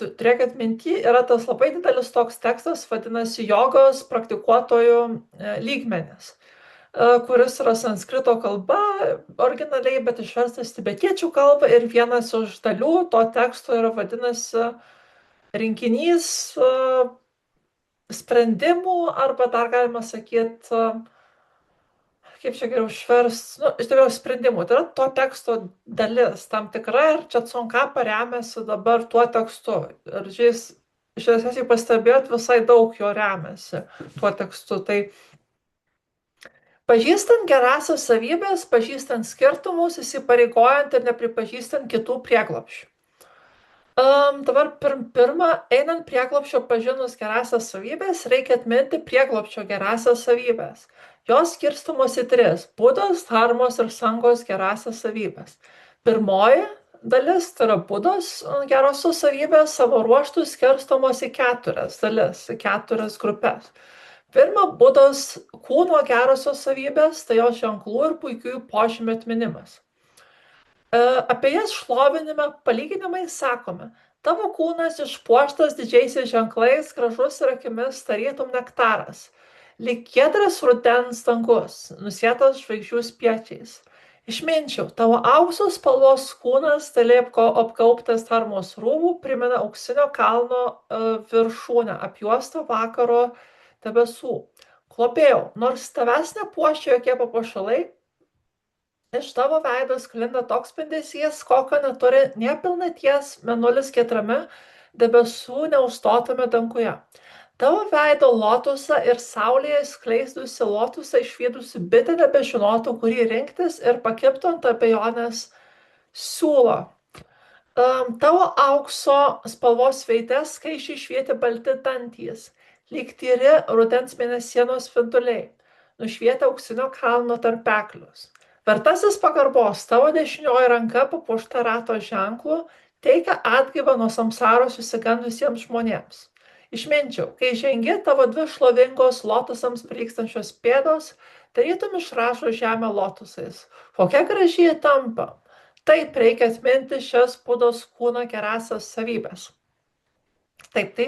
turėkit minty, yra tas labai didelis toks tekstas, vadinasi jogos praktikuotojų lygmenis, kuris yra sanskrito kalba originaliai, bet išverstas tibetiečių kalba ir vienas iš dalių to teksto yra vadinasi rinkinys sprendimų arba dar galima sakyti, kaip čia geriau išversti, iš tikrųjų sprendimų. Tai yra to teksto dalis tam tikra ir čia Tsongkhapa remiasi dabar tuo tekstu. Ir iš esmės, jei pastebėjot, visai daug jo remiasi tuo tekstu. Tai pažįstant gerąsias savybės, pažįstant skirtumus, įsipareigojant ir nepripažįstant kitų prieglobsčių. Dabar pirma, einant prieglobsčio pažinus gerąsias savybės, reikia atminti prieglobsčio gerąsias savybės. Jos skirstomos į 3 – Budos, dharmos ir sangos gerąsias savybės. Pirmoji dalis, tai yra Budos gerosios savybės, savo ruoštų skirstomos į 4 dalis, į 4 grupės. Pirma, Budos kūno gerosios savybės, tai jo ženklų ir puikiųjų požymių atminimas. Apie jas šlovinime palyginimai sakome, tavo kūnas išpuoštas didžiaisiais ženklais, gražus ir akimis tarytum nektaras. lyg giedras rudens dangus, nusėtas žvaigždžių spiečiais. Išminčiau, tavo aukso spalvos kūnas, tyliai apgaubtas Dharmos rūmų, primena auksinio kalno viršūnę, apjuostą vakaro debesų. Globėjau, nors tavęs nepuošia jokie papuošalai, iš tavo veido sklinda toks spindesys, kokio neturi nė pilnaties mėnulis giedrame debesų neužstotame danguje. Tavo veido lotusą ir saulėje skleistusi lotusą išvydusi bitė nebežinotų, kurį rinktis ir pakibtų ant abejonės siūlo. Tavo aukso spalvos veide skaičiai švietė balti dantys, lyg tyri rudens mėnesienos spinduliai, nušvietę auksinio kalno tarpeklius. Vertasis pagarbos, tavo dešinioji ranka papuošta rato ženklų, teikia atgaivą nuo samsaros susigandusiems žmonėms. Išminčiau, kai žengi, tavo dvi šlovingos lotusams prilygstančios pėdos, tarytum išrašo žemę lotusais. Kokia graži ji tampa. Taip reikia atminti šias Budos kūno gerąsias savybės. Taip,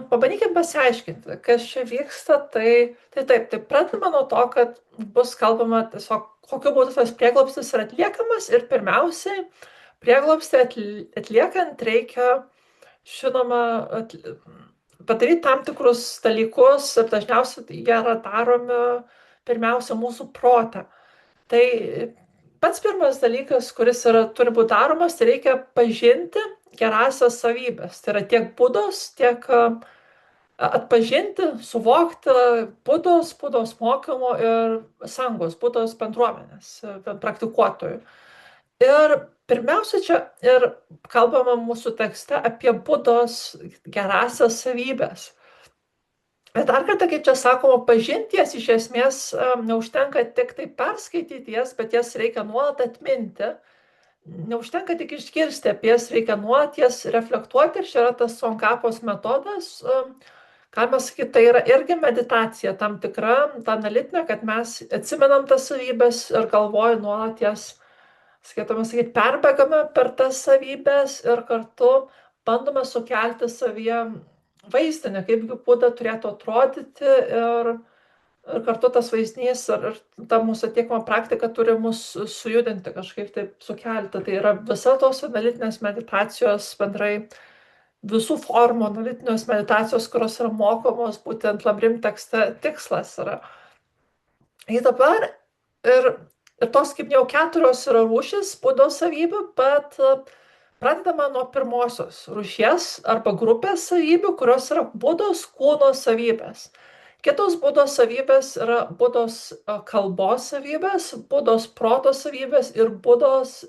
pabandykime pasiaiškinti, kas čia vyksta. Tai pradedame nuo to, kad bus kalbama tiesiog, kokiu būdu tas prieglobstis yra atliekamas ir pirmiausiai prieglobstį atliekant reikia, žinoma, padaryti tam tikrus dalykus ir dažniausiai jie yra daromi pirmiausia mūsų protą. Tai pats pirmas dalykas, kuris turi būti daromas, tai reikia pažinti gerąsias savybės. Tai yra tiek Budos, tiek atpažinti, suvokti Budos mokymo ir sangos, Budos bendruomenės, praktikuotojų. Ir pirmiausia, čia ir kalbama mūsų tekste apie Budos gerąsias savybės. Bet dar kartą, kaip čia sakoma, pažinti jas iš esmės neužtenka tik tai perskaityti jas, bet jas reikia nuolat atminti. Neužtenka tik išgirsti apie jas, reikia nuolat jas reflektuoti. Ir čia yra tas Tsongkhapos metodas. Galima sakyti, tai yra irgi meditacija tam tikra, ta analitinė, kad mes atsimenam tas savybės ir galvoju nuolat jas, skaitome sakyti, perbėgame per tas savybės ir kartu bandome sukelti savyje vaizdinį, kaip Buda turėtų atrodyti ir kartu tas vaizdinys ir ta mūsų atliekama praktika turi mus sujudinti, kažkaip taip sukelti. Tai yra visa tos analitinės meditacijos bendrai, visų formų analitinės meditacijos, kurios yra mokomos būtent Lamrim tekste tikslas yra. Ir dabar ir tos, kaip jau 4 yra rūšis Budos savybių, bet pradedama nuo pirmosios rūšies arba grupės savybių, kurios yra Budos kūno savybės. Kitos Budos savybės yra Budos kalbos savybės, Budos proto savybės ir Budos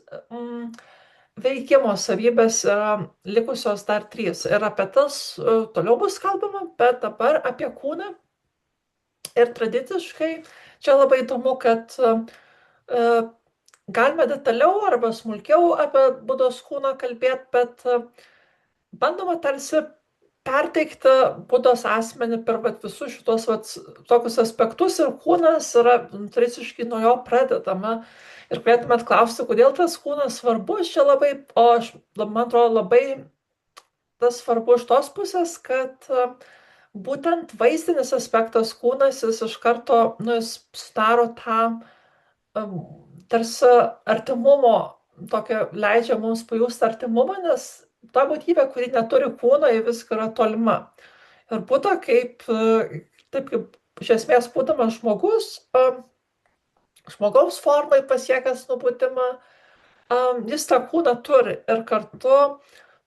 veikimo savybės yra likusios dar 3. Ir apie tas toliau bus kalbama, bet dabar apie kūną. Ir tradiciškai čia labai įdomu, kad galime detaliau arba smulkiau apie Budos kūną kalbėti, bet bandoma tarsi perteikti Budos asmenį per visus šitos tokius aspektus ir kūnas yra tradiciškai nuo jo pradedama. Ir galėtume atklausti, kodėl tas kūnas svarbus čia labai, man atrodo, labai tas svarbu iš tos pusės, kad būtent vaizdinis aspektas kūnas, jis iš karto, jis sudaro tą tarsi artimumo, tokio leidžia mums pajusti artimumą, nes ta būtybė, kuri neturi kūno, ji viską yra tolima. Ir Buda kaip iš esmės būdamas žmogus, žmogaus formai pasiekęs nubudimą, jis tą kūną turi ir kartu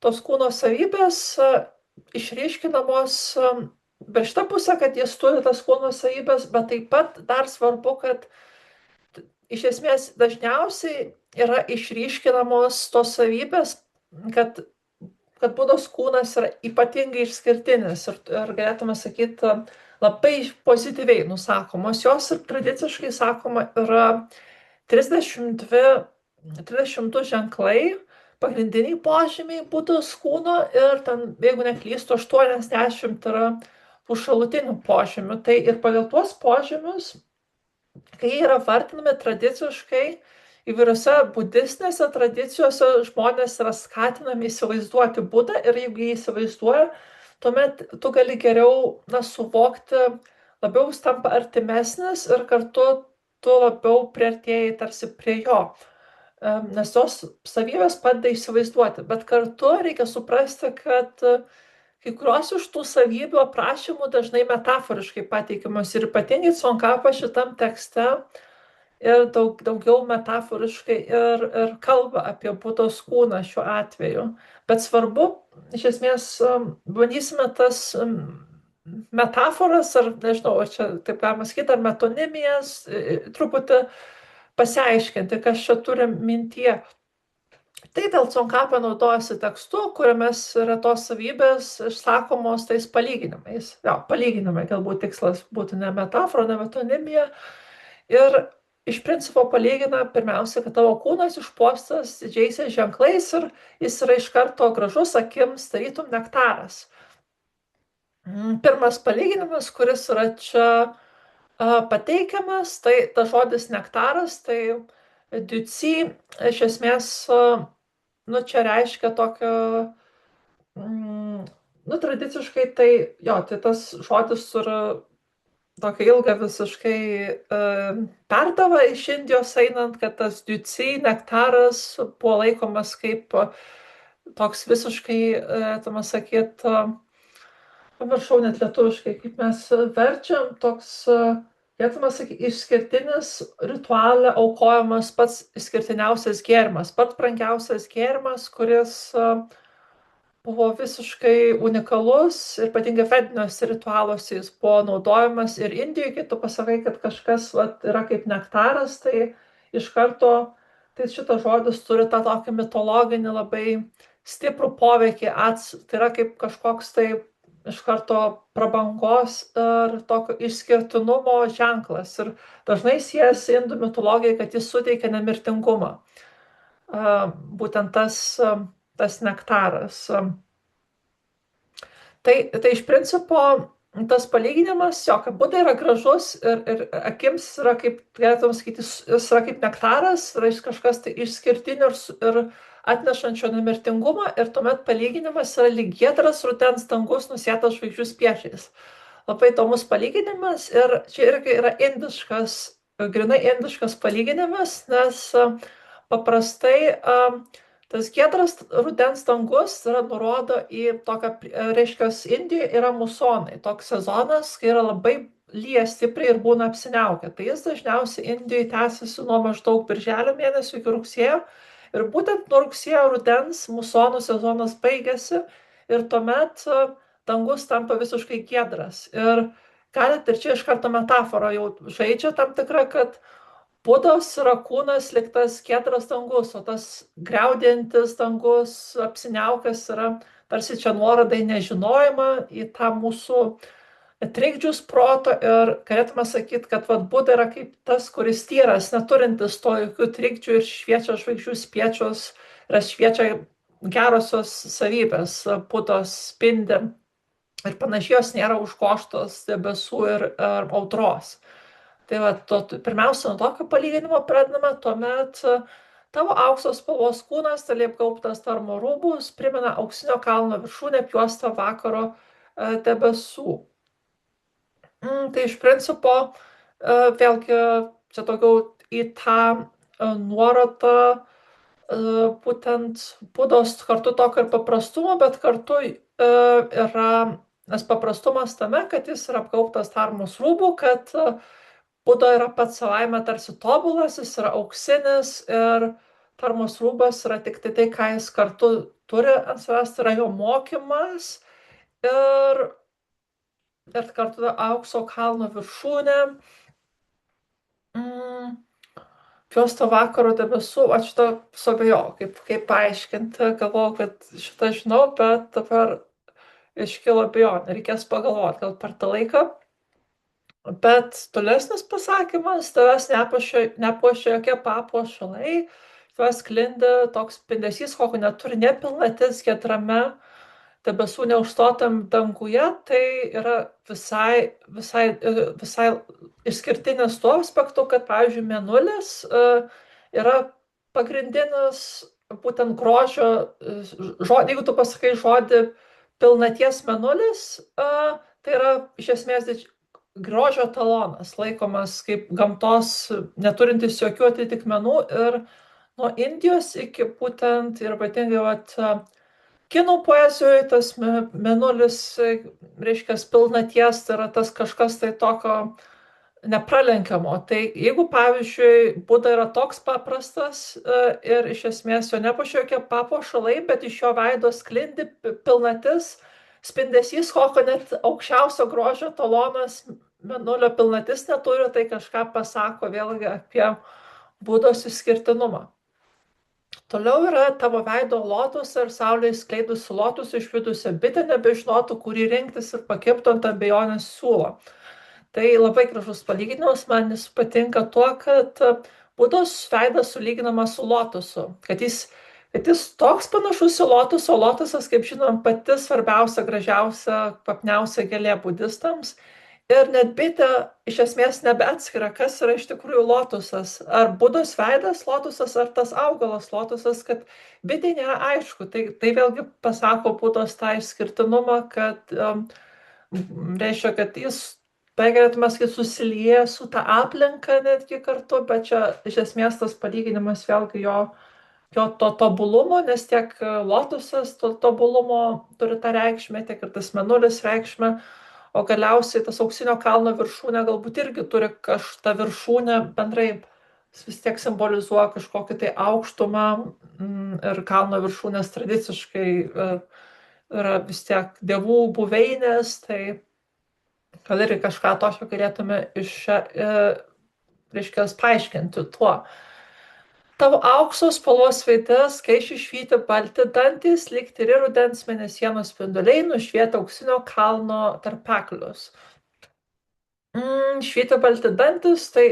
tos kūno savybės išryškinamos per šitą pusę, kad jis turi tas kūno savybės, bet taip pat dar svarbu, kad iš esmės dažniausiai yra išryškinamos tos savybės, kad Budos kūnas yra ypatingai išskirtinis ir galėtume sakyti labai pozityviai nusakomos. Jos ir tradiciškai sakoma yra 32 ženklai, pagrindiniai požymiai Budos kūno ir ten, jeigu neklystu, 80 yra tų šalutinių požymių. Tai ir pagal tuos požymius, kai yra vardinami tradiciškai, įvairiose budistinėse tradicijose žmonės yra skatinami įsivaizduoti Budą ir jeigu jį įsivaizduoja, tuomet tu gali geriau suvokti labiau jis tampa artimesnis ir kartu tu labiau priartėjai tarsi prie jo. Nes tos savybės padeda įsivaizduoti, bet kartu reikia suprasti, kad kai kurios iš tų savybių aprašymų dažnai metaforiškai pateikiamos ir ypatingai Tsongkhapa šitam tekste ir daugiau metaforiškai ir kalba apie Budos kūną šiuo atveju. Bet svarbu, iš esmės, bandysime tas metaforas, ar nežinau, ar čia taip galima sakyti, ar metonimijas, truputį pasiaiškinti, kas čia turi mintyje. Tai dėl Tsongkhapa naudojasi tekstu, kuriame yra tos savybės išsakomos tais palyginimais. Jo, palyginimai, galbūt tikslas būtų ne metafora, ne metonimija. Ir iš principo palygina pirmiausia, kad tavo kūnas išpuoštas didžiaisiais ženklais ir jis yra iš karto gražus akims, tarytum nektaras. Pirmas palyginimas, kuris yra čia pateikiamas, tai ta žodis nektaras, tai diuci iš esmės, čia reiškia tokio, tradiciškai tai, jo, tai tas žodis turi tokia ilga visiškai perdava iš Indijos einant, kad tas diuci nektaras buvo laikomas kaip toks visiškai, tama sakyt, pamiršau net lietuviškai, kaip mes verčiam, toks, galėtume sakyti, išskirtinis rituale aukojamas pats išskirtiniausias gėrimas, pats brangiausias gėrimas, kuris buvo visiškai unikalus ir ypatingai vediniuose ritualuose jis buvo naudojamas ir Indijoje, kai tu pasakai, kad kažkas yra kaip nektaras, tai iš karto tai šitas žodis turi tą tokį mitologinį labai stiprų poveikį, tai yra kaip kažkoks tai iš karto prabangos ir tokio išskirtinumo ženklas. Ir dažnai siejasi indų mitologijai, kad jis suteikia nemirtingumą. Būtent tas nektaras. Tai iš principo tas palyginimas, jo, kad Buda yra gražus ir akims yra kaip, galėtum sakyti, jis yra kaip nektaras, yra kažkas tai išskirtinio ir atnešančio nemirtingumą, ir tuomet palyginimas yra lyg giedras rudens dangus nusėtas žvaigždžių spiečiais. Labai įdomus palyginimas ir čia irgi yra indiškas, grinai indiškas palyginimas, nes paprastai tas giedras rudens dangus nurodo į tokią, reiškia, Indijoje yra musonai, toks sezonas, kai yra labai lyja stipriai ir būna apsiniaukę. Tai jis dažniausiai Indijoje tęsiasi nuo maždaug birželio mėnesio iki rugsėjo. Ir būtent nuo rugsėjo rudens musonų sezonas baigėsi ir tuomet dangus tampa visiškai giedras. Ir galit ir čia iš karto metafora jau žaidžia tam tikrą, kad Budos yra kūnas lyg tas giedras dangus, o tas griaudintis dangus, apsiniaukęs yra tarsi čia nuoroda į nežinojimą, į tą mūsų trikdžius proto ir galėtume sakyti, kad Buda yra kaip tas, kuris tyras, neturintis to jokių trikdžių ir šviečia žvaigždžių spiečius ir šviečia gerosios savybės, Budos spindi ir panašiai jos nėra užgožtos debesų ir audros. Tai pirmiausia, nuo tokio palyginimo pradedame, tuomet tavo aukso spalvos kūnas, tai apgaubtas tarmo rūbus, primena auksinio kalno viršūnę apjuostą vakaro debesų. Tai iš principo, vėlgi, čia daugiau į tą nuorodą būtent Budos kartu tokio ir paprastumo, bet kartu yra, nes paprastumas tame, kad jis yra apgaubtas tarmos rūbų, kad Buda yra pats savaime tarsi tobulas, jis yra auksinis ir tarmos rūbas yra tik tai, ką jis kartu turi ant savęs, tai yra jo mokymas ir kartu aukso kalno viršūnė. Apjuosto vakaro debesų, šitą suabejau, kaip paaiškinti, galvoju, kad šitą žinau, bet dabar iškilo abejonė, reikės pagalvoti, gal per tą laiką. Bet tolesnis pasakymas, tavęs nepuošia jokie papuošalai, tavęs sklinda toks spindesys, kokio neturi nepilnatis giedrame debesų neužstotam danguje, tai yra visai išskirtinis tuo aspektu, kad, pavyzdžiui, mėnulis yra pagrindinis būtent grožio žodį, jeigu tu pasakai žodį pilnaties mėnulis, tai yra iš esmės grožio talonas, laikomas kaip gamtos neturintis jokių atitikmenų ir nuo Indijos iki būtent ir ypatingai kinų poezijoje tas mėnulis, reiškia, pilnaties, tai yra tas kažkas tai tokio nepralenkiamo. Tai jeigu, pavyzdžiui, Buda yra toks paprastas ir iš esmės jo nepuošia jokie papuošalai, bet iš jo veido sklindi pilnatis, spindesys, kokio net aukščiausio grožio talonas mėnulio pilnatis neturi, tai kažką pasako vėlgi apie Budos išskirtinumą. Toliau yra tavo veido lotusą ir saulėje skleidusi lotusą išvydusią bitę nebežinotų, kurį rinktis ir pakibtų ant abejonės siūlo. Tai labai gražus palyginimas, man jis patinka tuo, kad Budos veidas sulyginamas su lotusu, kad jis toks panašus į lotusą, o lotusas, kaip žinom, pati svarbiausia, gražiausia, kvapniausia gėlė budistams. Ir net bitė iš esmės nebeatskiria, kas yra iš tikrųjų lotusas. Ar Budos veidas lotusas, ar tas augalas lotusas, kad bitė nėra aišku. Tai vėlgi pasako Budos tą išskirtinumą, kad reiškia, kad jis, galėtume sakyti, susilieja su tą aplinką netgi kartu, bet čia iš esmės tas palyginimas vėlgi jo to tobulumo, nes tiek lotusas to tobulumo turi tą reikšmę, tiek ir tas mėnulis reikšmę. O galiausiai tas auksinio kalno viršūnė galbūt irgi turi kažką viršūnę bendrai, vis tiek simbolizuoja kažkokį tai aukštumą ir kalno viršūnės tradiciškai yra vis tiek dievų buveinės, tai gal irgi kažką tokio galėtume reiškia, paaiškinti tuo. Tavo aukso spalvos veide skaičiai švyti balti dantys, lyg tyri rudens mėnesienos spinduliai nušvietę auksinio kalno tarpeklius. Švyti balti dantys, tai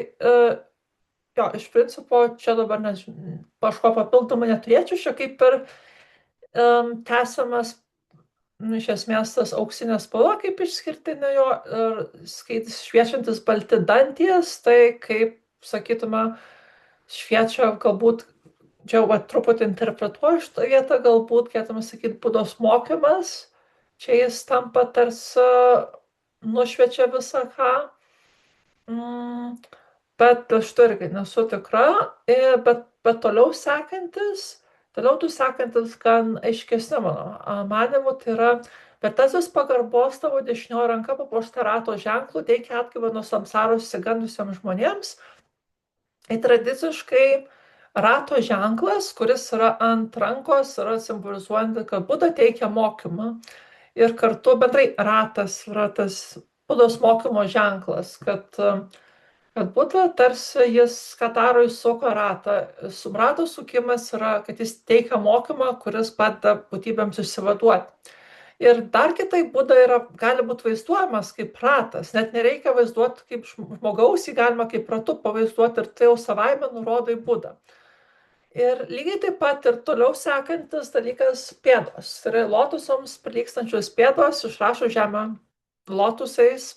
jo, iš principo čia dabar kažko papildomai neturėčiau, čia kaip ir tęsiamas iš esmės tas auksinė spalva kaip išskirtinė jo ir šviečiantis balti dantys, tai kaip sakytume, šviečia galbūt, čia jau truputį interpretuoju šitą vietą, galbūt galėtume sakyti Budos mokymas, čia jis tampa tarsi nušviečia visą ką, bet aš to irgi nesu tikra, bet toliau tu sekantis gan aiškesnė mano manimu, tai yra vertasis pagarbos tavo dešinioji ranka papuošta rato ženklų teikia atgaivą nuo samsaros išsigandusiems žmonėms. Tai tradiciškai rato ženklas, kuris yra ant rankos, yra simbolizuojanti, kad Buda teikia mokymą. Ir kartu bendrai ratas yra tas Budos mokymo ženklas, kad Buda tarsi jis, ką daro, jis suko ratą. Rato sukimas yra, kad jis teikia mokymą, kuris padeda būtybėms išsivaduoti. Ir dar kitaip Buda gali būti vaizduojamas kaip ratas, net nereikia vaizduoti kaip žmogaus, jį galima kaip ratu pavaizduoti ir tai jau savaime nurodo į Budą. Ir lygiai taip pat ir toliau sekantis dalykas pėdos. Tai yra lotusams prilygstančios pėdos, išrašo žemę lotusais.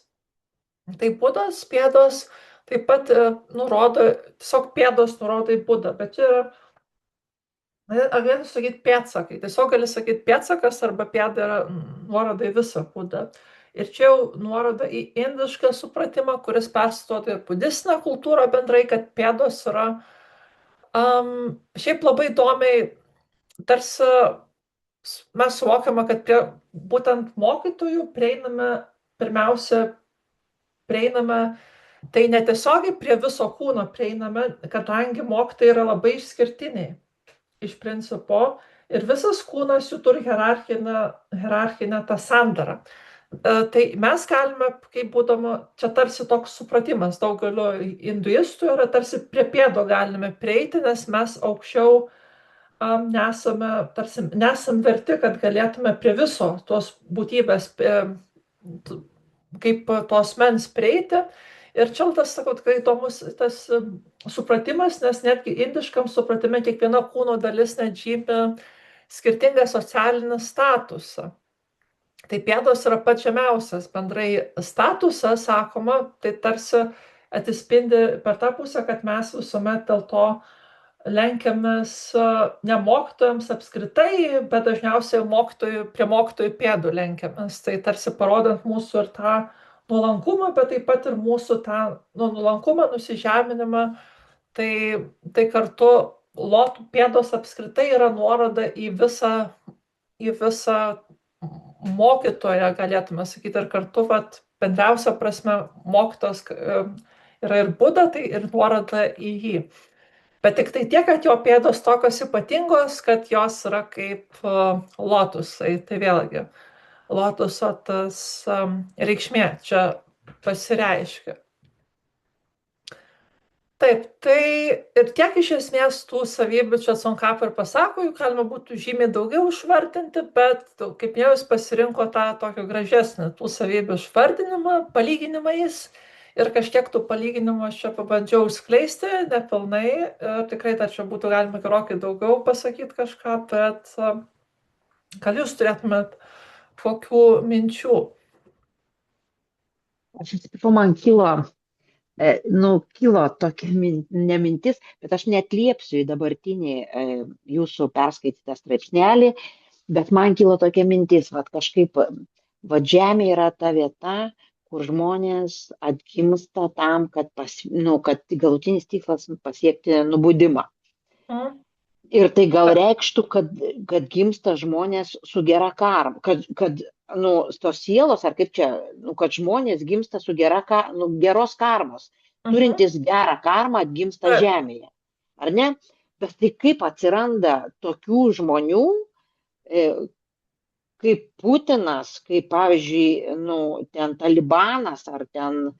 Tai Budos pėdos taip pat nurodo, tiesiog pėdos nurodo į Budą, bet čia yra, ar gali sakyti pėdsakai, tiesiog gali sakyti pėdsakas arba pėda yra nuoroda į visą Budą. Ir čia jau nuoroda į indišką supratimą, kuris persiduoda ir budistinę kultūrą bendrai, kad pėdos yra šiaip labai įdomiai, tarsi mes suvokiame, kad prie būtent mokytojų pirmiausia prieiname, tai netiesiogiai prie viso kūno prieiname, kadangi mokytojai yra labai išskirtiniai. Iš principo, ir visas kūnas jų turi hierarchinę tą sandarą. Tai mes galime, kaip būdama, čia tarsi toks supratimas daugelio hinduistų yra, tarsi prie pėdo galime prieiti, nes mes aukščiau nesam verti, kad galėtume prie viso tos būtybės, kaip tos mens prieiti. Ir čia tas, sakau, tikrai įdomus tas supratimas, nes netgi indiškam supratime kiekviena kūno dalis net žymi skirtingą socialinį statusą. Tai pėdos yra pats žemiausias bendrai statusas, sakoma, tai tarsi atsispindi per tą pusę, kad mes visuomet dėl to lenkiamės ne mokytojams apskritai, bet dažniausiai prie mokytojų pėdų lenkiamės. Tai tarsi parodant mūsų ir tą nuolankumą, bet taip pat ir mūsų tą nuolankumą, nusižeminimą. Tai kartu Lotų pėdos apskritai yra nuoroda į visą mokytoją, galėtume sakyti, ir kartu bendriausia prasme mokytos yra ir Buda, tai ir nuoroda į jį. Bet tik tai tiek, kad jo pėdos tokios ypatingos, kad jos yra kaip lotusai. Tai vėlgi, lotuso tas reikšmė čia pasireiškia. Taip, tai ir tiek iš esmės tų savybių čia Tsongkhapa ir pasako, jų galima būtų žymiai daugiau išvardinti, bet kaip jau jis pasirinko tą tokį gražesnį tų savybių išvardinimą, palyginimais. Ir kažkiek tų palyginimų aš čia pabandžiau išskleisti, nepilnai, tikrai dar čia būtų galima gerokai daugiau pasakyti kažką, bet gal jūs turėtumėt kokių minčių? Aš atsiprašau, man kilo tokia ne mintis, bet aš neatliepsiu į dabartinį jūsų perskaitytą straipsnelį, bet man kilo tokia mintis, kažkaip, Žemė yra ta vieta, kur žmonės atgimsta tam, kad galutinis tikslas pasiekti nubudimą. Ir tai gal reikštų, kad gimsta žmonės su gera karma, kad tos sielos, ar kaip čia, kad žmonės gimsta su geros karmos, turintis gerą karmą atgimsta Žemėje. Ar ne? Bet tai kaip atsiranda tokių žmonių, kaip Putinas, kaip, pavyzdžiui, ten Talibanas, ar ten,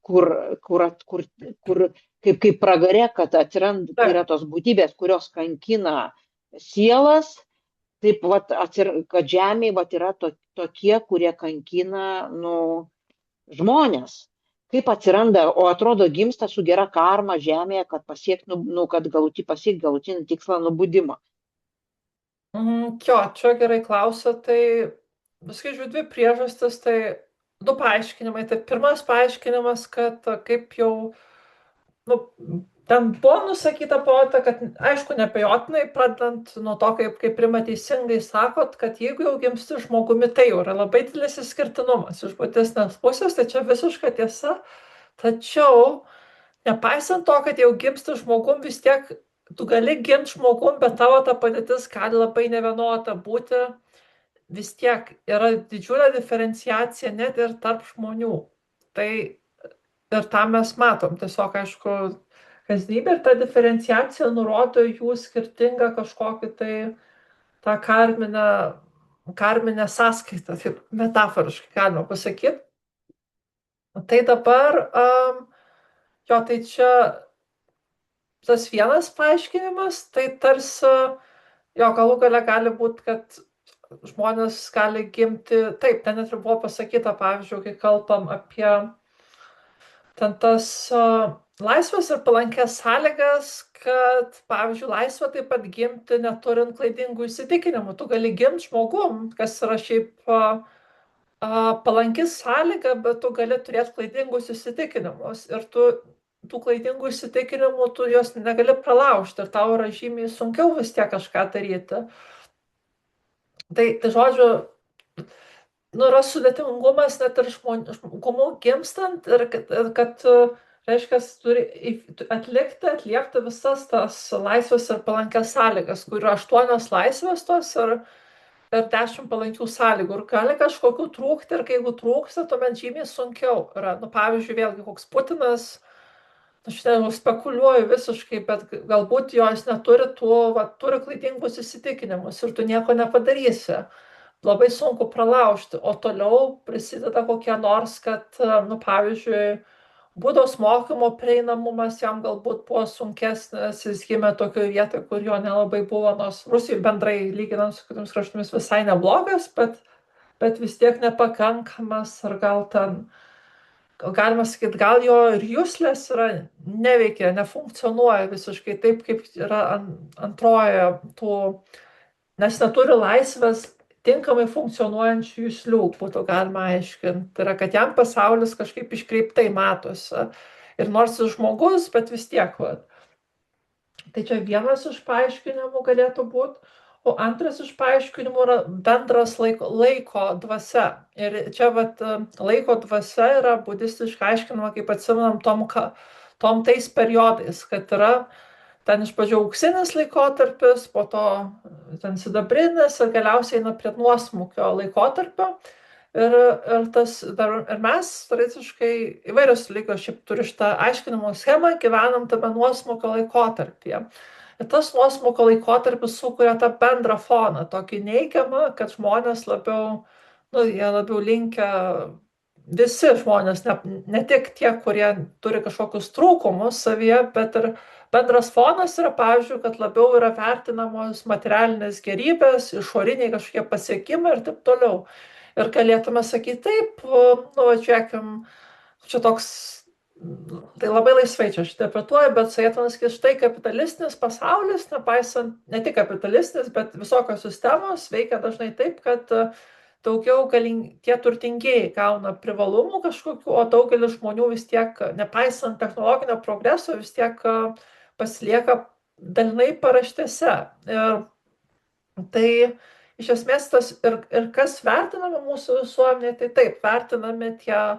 kur kaip pragare, kad atsiranda yra tos būtybės, kurios kankina sielas, taip, kad Žemėje yra tokie, kurie kankina, žmonės. Kaip atsiranda, o atrodo, gimsta su gera karma Žemėje, kad pasiekti, kad pasiekti galutinį tikslą nubudimą. Čia gerai klausia, tai skaičiu dvi priežastis, tai du paaiškinimai. Tai pirmas paaiškinimas, kad kaip jau ten buvo nusakyta poeta, kad aišku, neabejotinai, pradedant nuo to, kaip Rima teisingai sakot, kad jeigu jau gimsti žmogumi, tai jau yra labai didelis išskirtinumas iš budistinės pusės, tai čia visiška tiesa. Tačiau, nepaisant to, kad jau gimsti žmogum, vis tiek tu gali gimti žmogum, bet tavo ta padėtis gali labai nevienota būti. Vis tiek yra didžiulė diferenciacija net ir tarp žmonių. Tai ir tą mes matom. Tiesiog, aišku, kasdienybė ir ta diferenciacija nurodo jų skirtingą kažkokį tai tą karminę sąskaitą, taip metaforiškai galima pasakyti. Tai dabar, tai čia tas vienas paaiškinimas, tai tarsi, galų gale gali būti, kad žmonės gali gimti, taip, ten net ir buvo pasakyta, pavyzdžiui, kai kalbam apie ten tas laisvės ir palankės sąlygas, kad, pavyzdžiui, laisvė taip pat gimti neturint klaidingų įsitikinimų. Tu gali gimti žmogum, kas yra šiaip palanki sąlyga, bet tu gali turėti klaidingus įsitikinimus ir tų klaidingų įsitikinimų tu jos negali pralaužti ir tau yra žymiai sunkiau vis tiek kažką daryti. Tai žodžiu, yra sudėtingumas net ir žmogumų gimstant ir kad reiškia, turi atliepti visas tas laisvės ir palankės sąlygas, kur yra 8 laisvės tos ir 10 palankių sąlygų. Ir gali kažkokių trūkti ir kai jeigu trūksta, tuomet žymiai sunkiau yra. Pavyzdžiui, vėlgi koks Putinas, aš spekuliuoju visiškai, bet galbūt jos neturi turi klaidingus įsitikinimus ir tu nieko nepadarysi. Labai sunku pralaužti, o toliau prisideda kokie nors, kad, pavyzdžiui, Budos mokymo prieinamumas jam galbūt buvo sunkesnis, jis gimė tokioje vietoje, kur jo nelabai buvo, nors Rusijai bendrai lyginant su kitomis kraštomis visai neblogas, bet vis tiek nepakankamas, ar gal galima sakyti, gal jo ir juslės yra neveikia, nefunkcionuoja visiškai taip, kaip yra antroje nes neturi laisvės tinkamai funkcionuojančių juslių, būtų galima aiškinti. Tai yra, kad jam pasaulis kažkaip iškreiptai matosi. Ir nors jis žmogus, bet vis tiek. Tai čia vienas iš paaiškinimų galėtų būti. O antras iš paaiškinimų yra bendras laiko dvasia. Ir čia vat, laiko dvasia yra budistiškai aiškinama, kaip atsimenam, tom tais periodais, kad yra ten iš pradžių auksinis laikotarpis, po to ten sidabrinis ir galiausiai eina prie nuosmukio laikotarpio. Ir mes tradiciškai įvairios religijos šiaip turi šitą aiškinimo schemą, gyvenam tame nuosmukio laikotarpyje. Ir tas nuosmukio laikotarpis sukuria tą bendrą foną, tokį neigiamą, kad žmonės labiau, jie labiau linkę, visi žmonės, ne tik tie, kurie turi kažkokius trūkumus savyje, bet ir bendras fonas yra, pavyzdžiui, kad labiau yra vertinamos materialinės gerybės, išoriniai kažkokie pasiekimai ir taip toliau. Ir galėtume sakyti taip, žiūrėkim, čia toks, tai labai laisvai čia aš interpretuoju, bet sakytume, kad štai kapitalistinis pasaulis, nepaisant, ne tik kapitalistinis, bet visokios sistemos veikia dažnai taip, kad daugiau tie turtingieji gauna privalumų kažkokių, o daugelis žmonių vis tiek, nepaisant technologinio progreso, vis tiek pasilieka dalinai paraštėse. Ir tai iš esmės tas ir kas vertinama mūsų visuomenė, tai taip, vertinami tie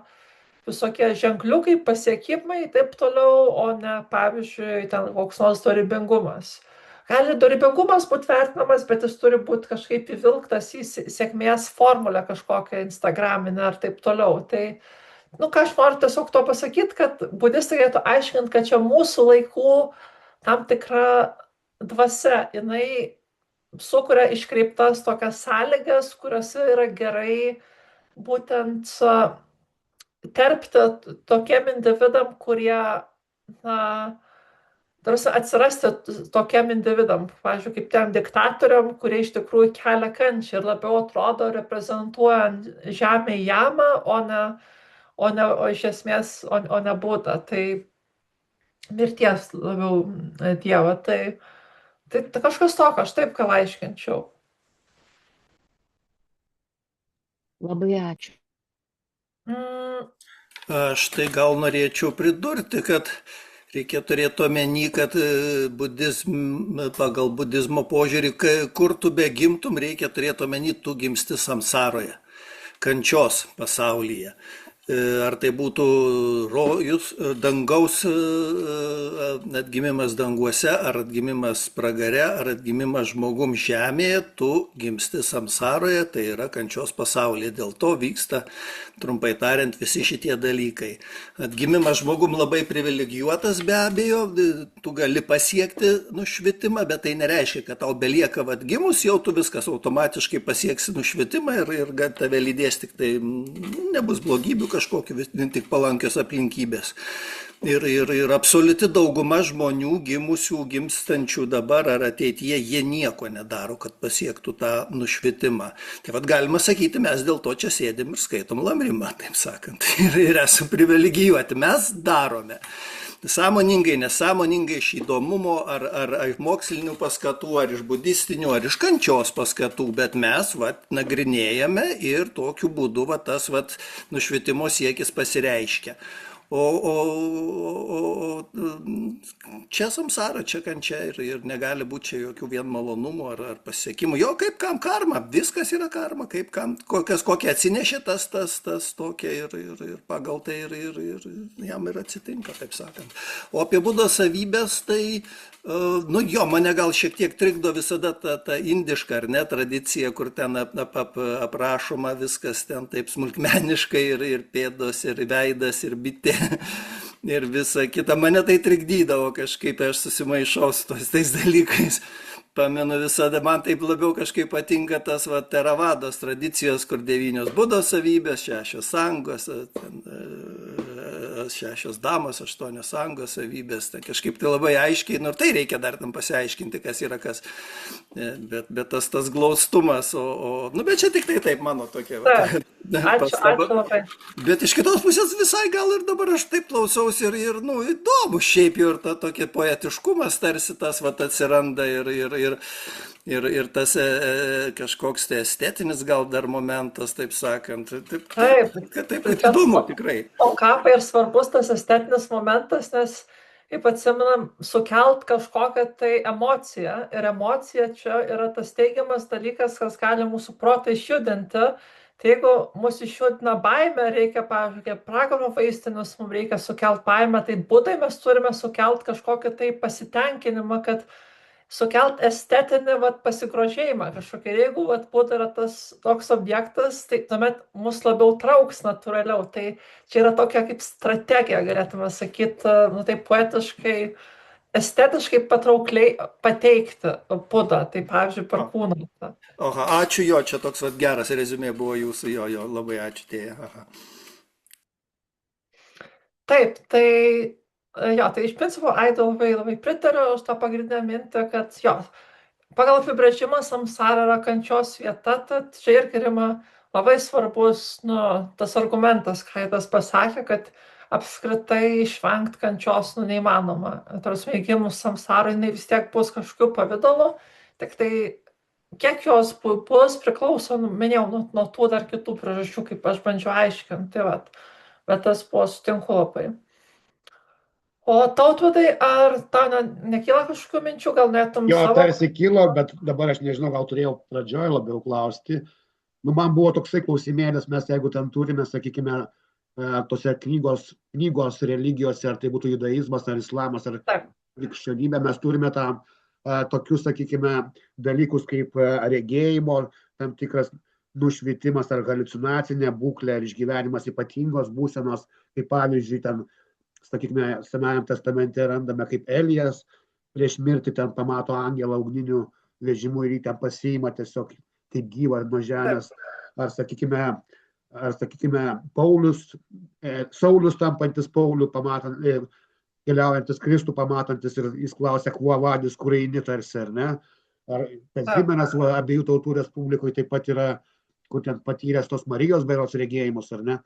visokie ženkliukai, pasiekimai, taip toliau, o ne, pavyzdžiui, ten koks nors dorybingumas. Gali dorybingumas būti vertinamas, bet jis turi būti kažkaip įvilktas į sėkmės formulę kažkokią instagraminę ar taip toliau. Tai, ką aš noriu tiesiog to pasakyti, kad budistai galėtų aiškinti, kad čia mūsų laikų tam tikra dvasia, jinai sukuria iškreiptas tokias sąlygas, kuriuose yra gerai būtent terpti tokiem individam, kurie, atsirasti tokiem individam, pavyzdžiui, kaip tiem diktatoriam, kurie iš tikrųjų kelia kančią ir labiau atrodo reprezentuojant žemę į jamą, o iš esmės, o ne Budą. Tai mirties labiau dievą. Tai kažkas tokio, aš taip gal aiškinčiau. Labai ačiū. Aš tai gal norėčiau pridurti, kad reikia turėti omeny, kad pagal budizmo požiūrį, kur tu begimtum, reikia turėti omeny, tu gimsti samsaroje, kančios pasaulyje. Ar tai būtų rojus, dangaus atgimimas danguose, ar atgimimas pragare, ar atgimimas žmogum žemėje, tu gimsti samsaroje, tai yra kančios pasaulyje. Dėl to vyksta, trumpai tariant, visi šitie dalykai. Atgimimas žmogum labai privilegijuotas be abejo, tu gali pasiekti nušvitimą, bet tai nereiškia, kad tau belieka atgimus, jau tu viskas automatiškai pasieksi nušvitimą ir tave lydės tik tai nebus blogybių kažkokiu, tik palankios aplinkybės. Ir absoliuti dauguma žmonių gimusių, gimstančių dabar ar ateityje, jie nieko nedaro, kad pasiektų tą nušvitimą. Tai vad galima sakyti, mes dėl to čia sėdim ir skaitom Lamrimą, taip sakant, ir esame privilegijuoti, mes darome. Sąmoningai, nesąmoningai, iš įdomumo, ar mokslinių paskatų, ar iš budistinių, ar iš kančios paskatų, bet mes nagrinėjame ir tokiu būdu tas nušvitimo siekis pasireiškia. O čia samsara, čia kančia ir negali būti čia jokių vien malonumų ar pasiekimų. Jo, kaip kam karma, viskas yra karma, kaip kam, kokia atsinešė tas tokia ir pagal tai ir jam ir atsitinka, taip sakant. O apie Budos savybės, tai mane gal šiek tiek trikdo visada ta indiška, ar ne, tradicija, kur ten aprašoma viskas ten taip smulkmeniškai ir pėdos, ir veidas, ir bitė, ir visa kita. Mane tai trikdydavo kažkaip, aš susimaišau su tais dalykais. Pamenu visada, man taip labiau kažkaip patinka tas teravados tradicijos, kur 9 Budos savybės, 6 sangos, 6 damos, 8 sangos savybės. Tai kažkaip tai labai aiškiai, ir tai reikia dar tam pasiaiškinti, kas yra kas. Bet tas glaustumas, bet čia tik tai taip mano tokia. Ačiū labai. Bet iš kitos pusės visai gal ir dabar aš taip klausausi ir įdomu šiaip jau ir ta tokia poetiškumas tarsi tas atsiranda ir tas kažkoks tai estetinis gal dar momentas, taip sakant. Taip įdomu tikrai. O kapai ir svarbus tas estetinis momentas, nes kaip atsimenam, sukelt kažkokią tai emociją. Ir emocija čia yra tas teigiamas dalykas, kas gali mūsų protą išjudinti. Tai jeigu mūsų išjudina baimę, reikia, pavyzdžiui, kaip pragaro vaistinus, mums reikia sukelt baimę, tai būdai mes turime sukelt kažkokį tai pasitenkinimą, kad sukelt estetinį pasigrožėjimą kažkokį. Ir jeigu Buda yra tas toks objektas, tai tuomet mus labiau trauks natūraliau. Tai čia yra tokia kaip strategija, galėtume sakyti, nu, taip poetiškai, estetiškai patraukliai pateikti Budą. Tai pavyzdžiui, per kūną. Aha, ačiū jo, čia toks geras rezumė buvo jūsų, jo, labai ačiū tėja. Aha. Taip, tai jo, tai iš principo Aida labai pritariu už tą pagrindinę mintį, kad jo, pagal apibrėžimą samsara yra kančios vieta, tad čia irgi yra labai svarbus, nu, tas argumentas, ką Aidas pasakė, kad apskritai išvengti kančios, nu, neįmanoma. Tarsi gimus samsarai, jinai vis tiek bus kažkokiu pavidalu, tik tai kiek jos bus priklauso, nu, minėjau, nuo tų dar kitų priežasčių, kaip aš bandžiau aiškinti, bet tas buvo sutinku labai. O Tautvydai, ar tau nekyla kažkokių minčių, gal netum Jo, savo? tarsi kilo, bet dabar aš nežinau, gal turėjau pradžioj labiau klausti. Nu, man buvo toksai klausimėlis, mes jeigu ten turime, sakykime, tose knygos religijose, ar tai būtų judaizmas, ar islamas, ar krikščionybė, mes turime tą tokius, sakykime, dalykus kaip regėjimo, tam tikras nušvitimas ar haliucinacinė būklė, ar išgyvenimas ypatingos būsenos, kaip pavyzdžiui, ten, sakykime, Senajam testamente randame, kaip Elijas prieš mirtį ten pamato angelą ugniniu vežimu ir jį ten pasiima tiesiog kaip gyvą nuo žemės. Ar sakykime, Saulius tampantis Paulių, keliaujantis Kristų pamatantis ir jis klausia, kuo vadis, kur eini tarsi, ar ne? Ar Kazimieras abiejų tautų respublikoje taip pat yra, kur ten patyręs tos Marijos berods regėjimus, ar ne?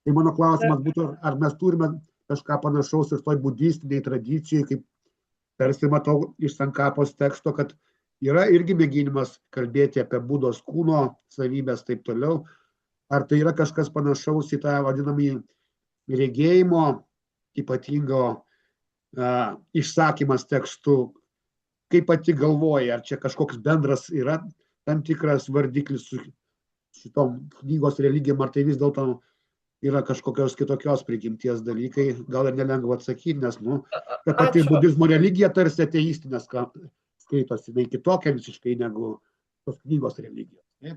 Tai mano klausimas būtų, ar mes turime kažką panašaus ir toj budistiniai tradicijai, kaip tarsi matau iš Sankapos teksto, kad yra irgi mėginimas kalbėti apie Budos kūno savybės taip toliau. Ar tai yra kažkas panašaus į tą vadinamį regėjimo ypatingo išsakymas tekstu, kaip pati galvoja, ar čia kažkoks bendras yra tam tikras vardiklis su šitom knygos religijom, ar tai vis dėlto yra kažkokios kitokios prigimties dalykai, gal ir nelengva atsakyti, nes, nu, kad pati budizmo religija tarsi ateistinė skaitosi, tai kitokia visiškai negu tos knygos religijos. Ne?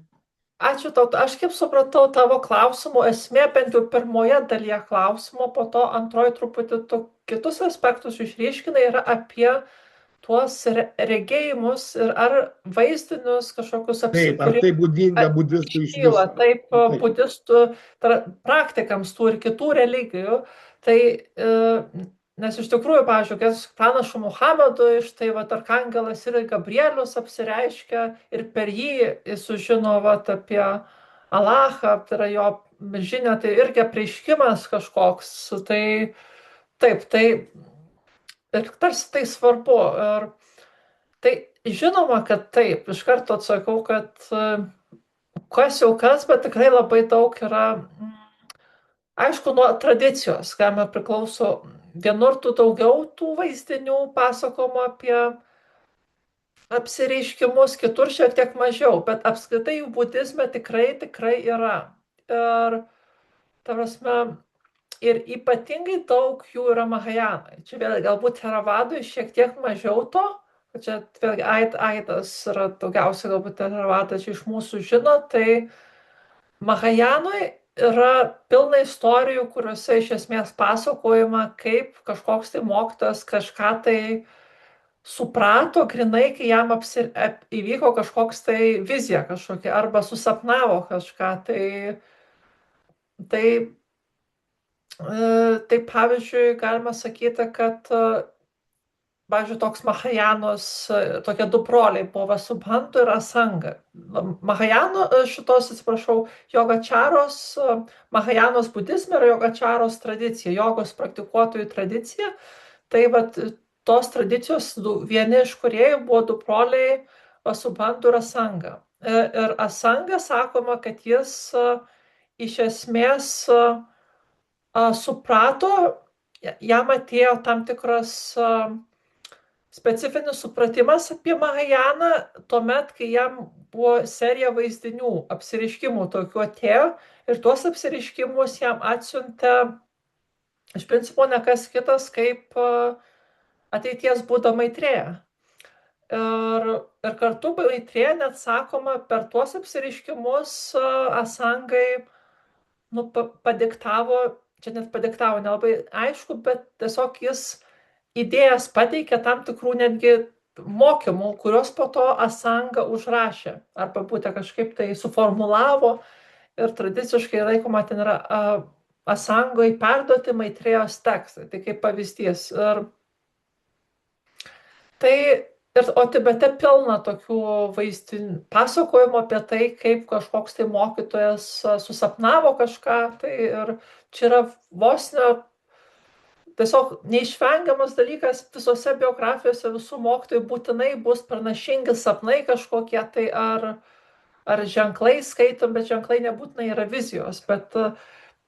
Ačiū tau, aš kaip supratau tavo klausimų esmė, bent jau pirmoje dalyje klausimo, po to antroji truputį kitus aspektus išryškina, yra apie tuos regėjimus ir ar vaizdinius kažkokius Taip, ar tai būdinga budistų iš viso? Taip, budistų praktikams tų ir kitų religijų. Tai, nes iš tikrųjų, pavyzdžiui, pranašu Muhamedui, štai arkangelas ir Gabrielius apsireiškia ir per jį sužino apie Alachą, tai yra jo žinia, tai irgi apreiškimas kažkoks. Tai taip, tai ir tarsi tai svarbu. Ir tai žinoma, kad taip, iš karto atsakau, kad kas jau kas, bet tikrai labai daug yra, aišku, nuo tradicijos, galime priklauso, vienur tų daugiau tų vaizdinių pasakoma apie apsireiškimus, kitur šiek tiek mažiau, bet apskritai jų budizme tikrai yra. Ir, ta prasme, ir ypatingai daug jų yra Mahajanai. Čia vėl galbūt Theravadui šiek tiek mažiau to, čia vėlgi Aidas yra daugiausiai galbūt Theravada čia iš mūsų žino, tai Mahajanui yra pilna istorijų, kuriuose iš esmės pasakojama, kaip kažkoks tai mokytojas kažką tai suprato grinai, kai jam įvyko kažkoks tai vizija kažkokia, arba susapnavo kažką. Tai pavyzdžiui, galima sakyti, kad, pavyzdžiui, toks Mahajanos, tokie du broliai buvo Vasubhantu ir Asanga. Mahajano Jogačaros, Mahajanos budizme yra Jogačaros tradicija, jogos praktikuotojų tradicija. Tai tos tradicijos vieni iš kūrėjų buvo du broliai Vasubhantu ir Asanga. Ir Asanga sakoma, kad jis iš esmės suprato jam atėjo tam tikras specifinis supratimas apie Mahajaną, tuomet, kai jam buvo serija vaizdinių, apsireiškimų tokių atėjo, ir tuos apsireiškimus jam atsiuntė iš principo ne kas kitas kaip ateities Buda Maitrėja. Ir kartu Maitrėja net sakoma, per tuos apsireiškimus Asangai padiktavo, čia net padiktavo, nelabai aišku, bet tiesiog jis idėjas pateikė tam tikrų netgi mokymų, kuriuos po to Asanga užrašė, arba būtent kažkaip tai suformulavo, ir tradiciškai laikoma ten yra Asangai perduoti Maitrėjos tekstai, tai kaip pavyzdys. O Tibete pilna tokių vaizdinių pasakojimų apie tai, kaip kažkoks tai mokytojas susapnavo kažką, tai ir čia yra vos ne tiesiog neišvengiamas dalykas visose biografijose visų mokytojų būtinai bus pranašingi sapnai kažkokie, tai ar ženklai skaitom, bet ženklai nebūtinai yra vizijos, bet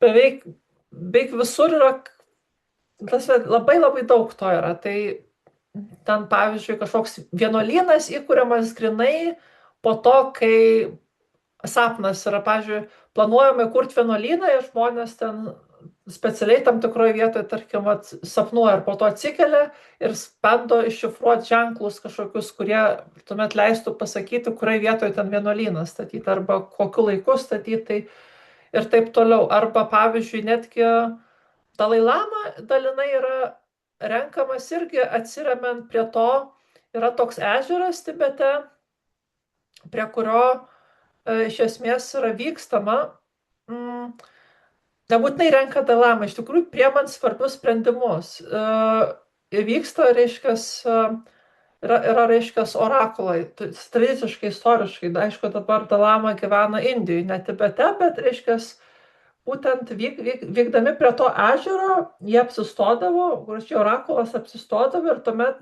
beveik visur yra, labai labai daug to yra. Tai ten, pavyzdžiui, kažkoks vienuolynas įkuriamas grinai po to, kai sapnas yra, pavyzdžiui, planuojama įkurti vienuolyną ir žmonės ten specialiai tam tikroje vietoje, tarkim, sapnuoja ir po to atsikelia ir bando iššifruoti ženklus kažkokius, kurie tuomet leistų pasakyti, kurioje vietoje ten vienuolyną statyti, arba kokiu laiku statyti ir taip toliau. Arba, pavyzdžiui, netgi Dalai Lama dalinai yra renkamas irgi atsiremiant prie to, yra toks ežeras Tibete, prie kurio iš esmės yra vykstama. Nebūtinai renka Dalai Lama, iš tikrųjų priemant svarbius sprendimus. Vyksta, yra orakulai, tradiciškai, istoriškai. Aišku, dabar Dalai Lama gyvena Indijoje, ne Tibete, bet būtent vykdami prie to ežero, jie apsistodavo, kur čia orakulas apsistodavo ir tuomet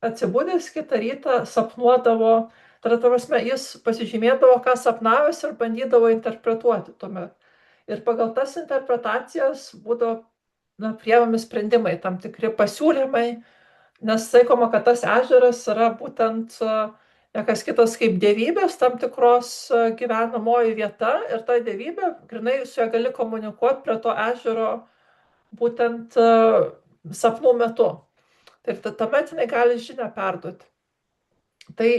atsibūdęs kitą rytą sapnuodavo, tai prasme, jis pasižymėdavo, ką sapnavęs ir bandydavo interpretuoti tuomet. Ir pagal tas interpretacijas būdavo priimami sprendimai, tam tikri pasiūlymai, nes sakoma, kad tas ežeras yra būtent ne kas kitas kaip dievybės tam tikros gyvenamoji vieta, ir ta dievybė, grinai su ja gali komunikuoti prie to ežero būtent sapnų metu. Tai tuomet jinai gali žinią perduoti. Tai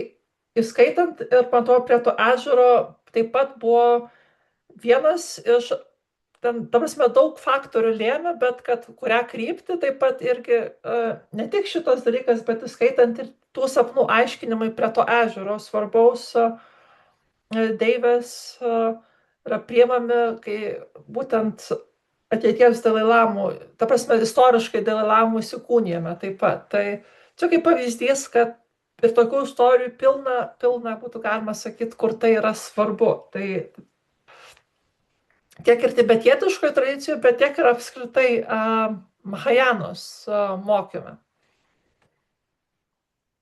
įskaitant ir matau prie to ežero taip pat buvo vienas iš, ta prasme, daug faktorių lėmė, bet kad kurią kryptį taip pat irgi ne tik šitas dalykas, bet įskaitant ir tų sapnų aiškinimai prie to ežero svarbaus deivės yra priimami, kai būtent ateities Dalai Lamų, ta prasme, istoriškai Dalai Lamų įsikūnijame taip pat. Tai čia kaip pavyzdys, kad ir tokių istorijų pilna būtų galima sakyti, kur tai yra svarbu. Tai tiek ir tibetietiškoje tradicijoje, bet tiek ir apskritai Mahajanos mokyme.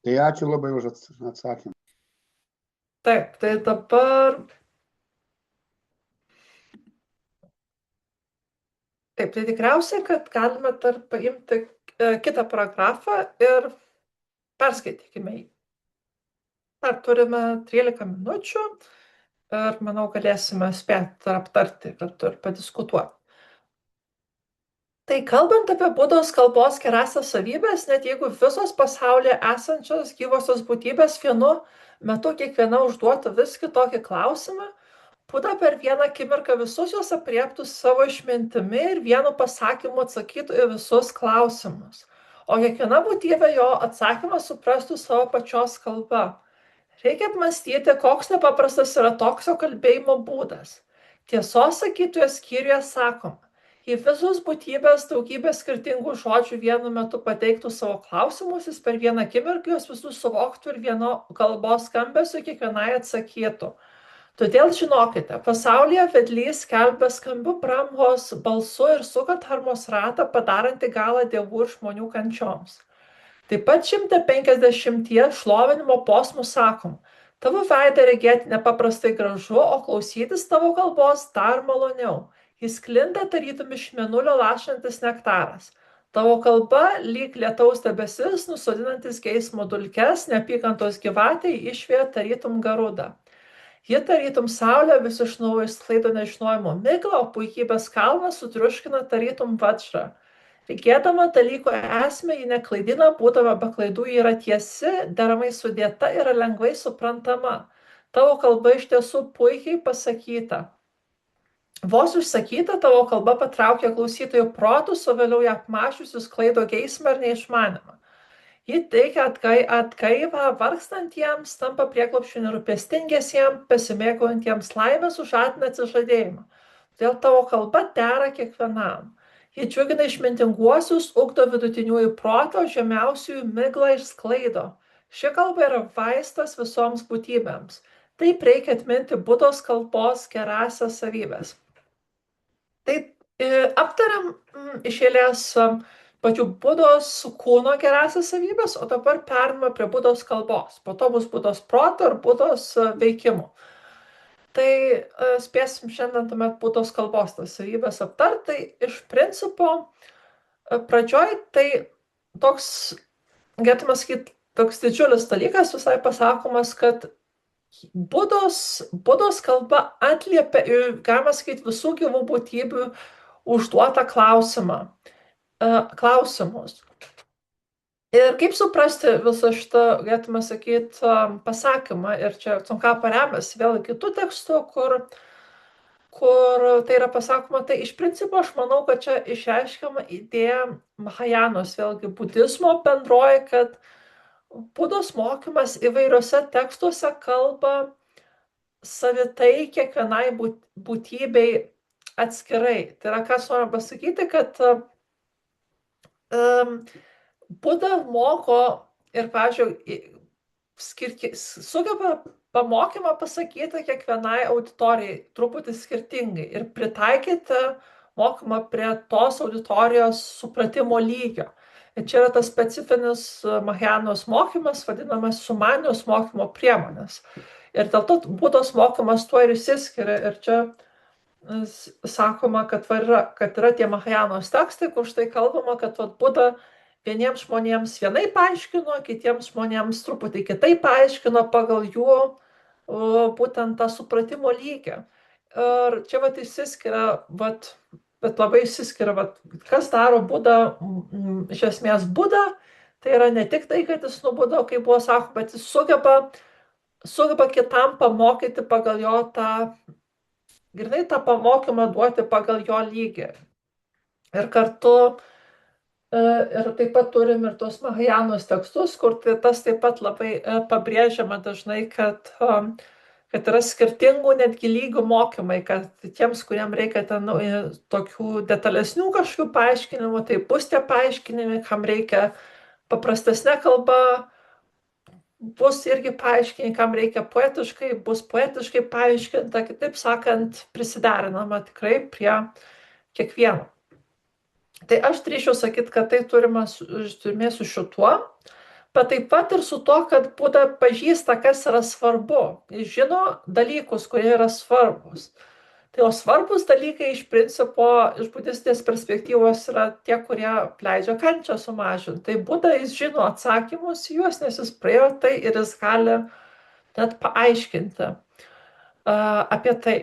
Tai ačiū labai už atsakymą. Taip, tai dabar... Taip, tai tikriausiai, kad galime dar paimti kitą paragrafą ir perskaitykime jį. Dar turime 13 minučių ir, manau, galėsime spėti ir aptarti kartu ir padiskutuoti. Tai kalbant apie Budos kalbos gerąsias savybės, net jeigu visos pasaulyje esančios gyvosios būtybės vienu metu kiekviena užduotų vis kitokį klausimą, Buda per vieną akimirką visus juos apriektų savo išmintimi ir vienu pasakymu atsakytų į visus klausimus, o kiekviena būtybė jo atsakymą suprastų savo pačios kalba. Reikia apmąstyti, koks nepaprastas yra toks jo kalbėjimo būdas. Tiesos sakytojo skyriuje sakoma, jei visos būtybės daugybė skirtingų žodžių vienu metu pateiktų savo klausimus, jis per vieną akimirką juos visus suvoktų ir vieno kalbos skambesiu kiekvienai atsakytų. Todėl žinokite, pasaulyje vedlys skelbia skambiu Brahmos balsu ir suka dharmos ratą, padarantį galą dievų ir žmonių kančioms. Taip pat 150 šlovinimo posmų sakom, tavo veidą regėti nepaprastai gražu, o klausytis tavo kalbos dar maloniau. Jis sklinda tarytum iš mėnulio lašantis nektaras. Tavo kalba lyg lietaus debesis, nusodinantis geismo dulkes, neapykantos gyvatei išvėja tarytum garuda. Ji tarytum saulė vis iš naujo išsklaido nežinojimo miglą, o puikybės kalnas sutriuškina tarytum vadžrą. Regėdama dalyko esmę, ji neklaidina, būdama be klaidų ji yra tiesi, deramai sudėta, yra lengvai suprantama. Tavo kalba iš tiesų puikiai pasakyta. Vos išsakyta, tavo kalba patraukia klausytojų protus, o vėliau ją apmašiusi sklaido geismą ir neišmanymą. Ji teikia atgaivą vargstantiems, tampa prieglobsčiu nerūpestingiesiems, pasimėgaujantiems laimės, užatina atsižadėjimą. Todėl tavo kalba dera kiekvienam. Ji džiugina išmintinguosius, ugdo vidutiniųjų protą, žemiausiųjų miglą išsklaido. Ši kalba yra vaistas visoms būtybėms. Taip reikia atminti Budos kalbos gerąsias savybės. Tai aptariam iš eilės pačių Budos kūno gerąsias savybės, o dabar perėmame prie Budos kalbos. Po to bus Budos proto ir Budos veikimų. Tai spėsim šiandien tuomet Budos kalbos tas savybės aptarti. Tai iš principo pradžioj tai toks, galėtume sakyti, toks didžiulis dalykas visai pasakomas, kad Budos kalba atliepia, galima sakyti, visų gyvų būtybių užduotą klausimus. Ir kaip suprasti visą šitą, galėtume sakyti, pasakymą, ir čia Tsongkhapa remiasi vėl kitų tekstų, kur tai yra pasakoma, tai iš principo aš manau, kad čia išreiškiama idėja Mahajanos, vėlgi budizmo bendroji, kad Budos mokymas įvairiuose tekstuose kalba savitai kiekvienai būtybei atskirai. Tai yra, kas noriu pasakyti, kad Buda moko ir, pavyzdžiui, sugeba pamokymą pasakyti kiekvienai auditorijai truputį skirtingai ir pritaikyti mokymą prie tos auditorijos supratimo lygio. Ir čia yra tas specifinis Mahajanos mokymas, vadinamas sumanijos mokymo priemonės. Ir dėl to Budos mokymas tuo ir išsiskiria. Ir čia sakoma, kad yra tie Mahajanos tekstai, kur štai kalbama, kad Buda vieniems žmonėms vienai paaiškino, kitiems žmonėms truputį kitai paaiškino pagal jų būtent tą supratimo lygį. Ir čia išsiskiria, bet labai išsiskiria, kas daro Buda, iš esmės Buda, tai yra ne tik tai, kad jis nubudo, kaip buvo sakoma, bet jis sugeba kitam pamokyti pagal jo grynai tą pamokymą duoti pagal jo lygį. Ir kartu, ir taip pat turim ir tos Mahajanos tekstus, kur tas taip pat labai pabrėžiama dažnai, kad yra skirtingų netgi lygių mokymai, kad tiems, kuriem reikia ten tokių detalesnių kažkokių paaiškinimų, tai bus tie paaiškinimai, kam reikia paprastesnė kalba, bus irgi paaiškinimai, kam reikia poetiškai, bus poetiškai paaiškinta, kitaip sakant, prisiderinama tikrai prie kiekvieno. Tai aš drįsčiau sakyti, kad tai turime su šituo, bet taip pat ir su to, kad Buda pažįsta, kas yra svarbu. Jis žino dalykus, kurie yra svarbus. Tai o svarbus dalykai iš principo, iš budistinės perspektyvos yra tie, kurie leidžia kančią sumažinti. Tai Buda jis žino atsakymus į juos, nes jis praėjo tai ir jis gali net paaiškinti apie tai.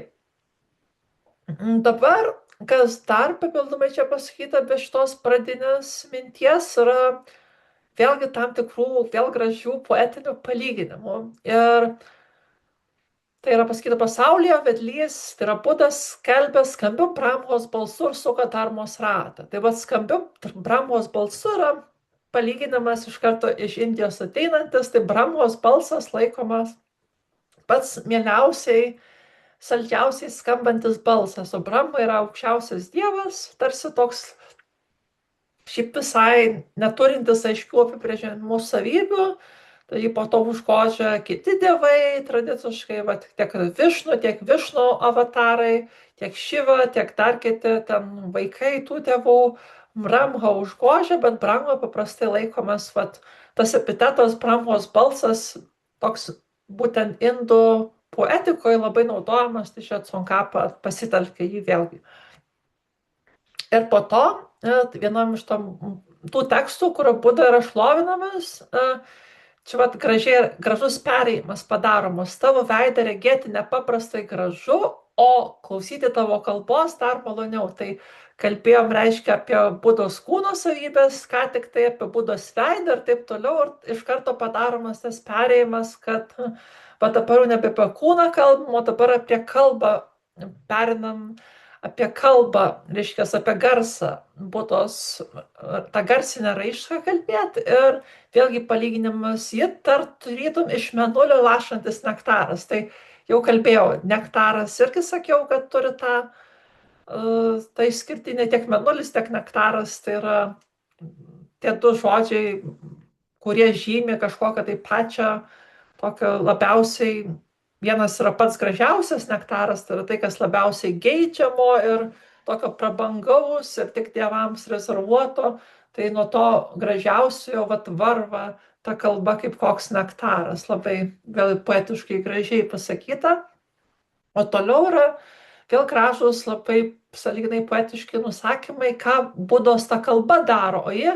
Dabar, kas dar papildomai čia pasakyta be šitos pradinės minties, yra vėlgi tam tikrų, vėl gražių poetinių palyginimų. Ir tai yra pasakyta pasaulyje, vedlys, tai yra Budas skelbia skambiu Brahmos balsu ir suka dharmos ratą. Tai skambiu Brahmos balsu yra palyginimas iš karto iš Indijos ateinantis, tai Brahmos balsas laikomas pats mieliausiai, saldžiausiai skambantis balsas, o Brahma yra aukščiausias dievas, tarsi toks šiaip visai neturintis aiškių apibrėžiamų savybių, tai jį po to užgožia kiti dievai, tradiciškai, tiek Višnu avatarai, tiek Šiva, tiek dar kiti ten vaikai tų dievų, Brahma užgožia, bet Brahma paprastai laikomas, tas epitetas Brahmos balsas, toks būtent indų poetikoje labai naudojamas, tai čia Tsongkhapa pasitelkia jį vėlgi. Ir po to vienam iš tų tekstų, kur Buda yra šlovinamas, čia vat gražus perėjimas padaromas. Tavo veidą regėti nepaprastai gražu, o klausyti tavo kalbos dar maloniau. Tai kalbėjom, reiškia, apie Budos kūno savybės, ką tik tai apie Budos veidą ir taip toliau. Ir iš karto padaromas tas perėjimas, kad va dabar jau nebe apie kūną kalbam, o dabar apie kalbą perinam, apie kalbą, reiškia, apie garsą, Budos tą garsinę raišką kalbėti. Ir vėlgi palyginimas, ji tarytum iš mėnulio lašantis nektaras. Tai jau kalbėjau, nektaras irgi sakiau, kad turi tą išskirtinį tiek mėnulis, tiek nektaras. Tai yra tie du žodžiai, kurie žymi kažkokią tai pačią tokio labiausiai, vienas yra pats gražiausias nektaras, tai yra tai, kas labiausiai geidžiamo ir tokio prabangaus ir tik dievams rezervuoto. Tai nuo to gražiausiojo varva ta kalba kaip koks nektaras, labai vėl poetiškai gražiai pasakyta. O toliau yra vėl gražus, labai sąlyginai poetiški nusakymai, ką Budos ta kalba daro, o ji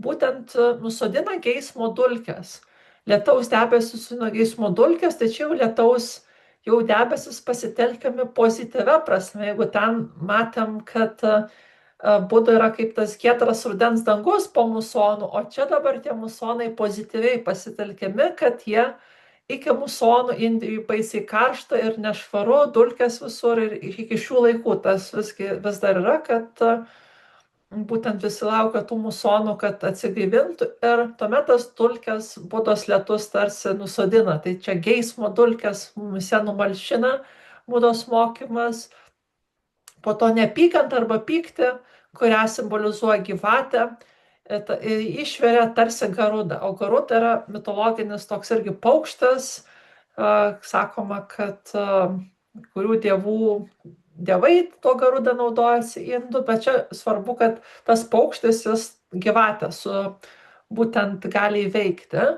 būtent nusodina geismo dulkes. Lietaus debesis su geismo dulkes, tačiau lietaus jau debesis pasitelkiami pozityvia prasme. Jeigu ten matėm, kad Buda yra kaip tas giedras rudens dangus po musonų, o čia dabar tie musonai pozityviai pasitelkiami, kad jie iki musonų Indijai baisiai karšta ir nešvaru, dulkės visur ir iki šių laikų tas vis dar yra, kad būtent visi laukia tų musonų, kad atsigaivintų ir tuomet tas dulkės Budos lietus tarsi nusodina. Tai čia geismo dulkės mumise numalšina Budos mokymas. Po to neapykantą arba pyktį, kurią simbolizuoja gyvatė, išveria tarsi garudą. O garuda yra mitologinis toks irgi paukštas, sakoma, kad kurių dievai to garudą naudojasi indų, bet čia svarbu, kad tas paukštis jis gyvatę būtent gali įveikti.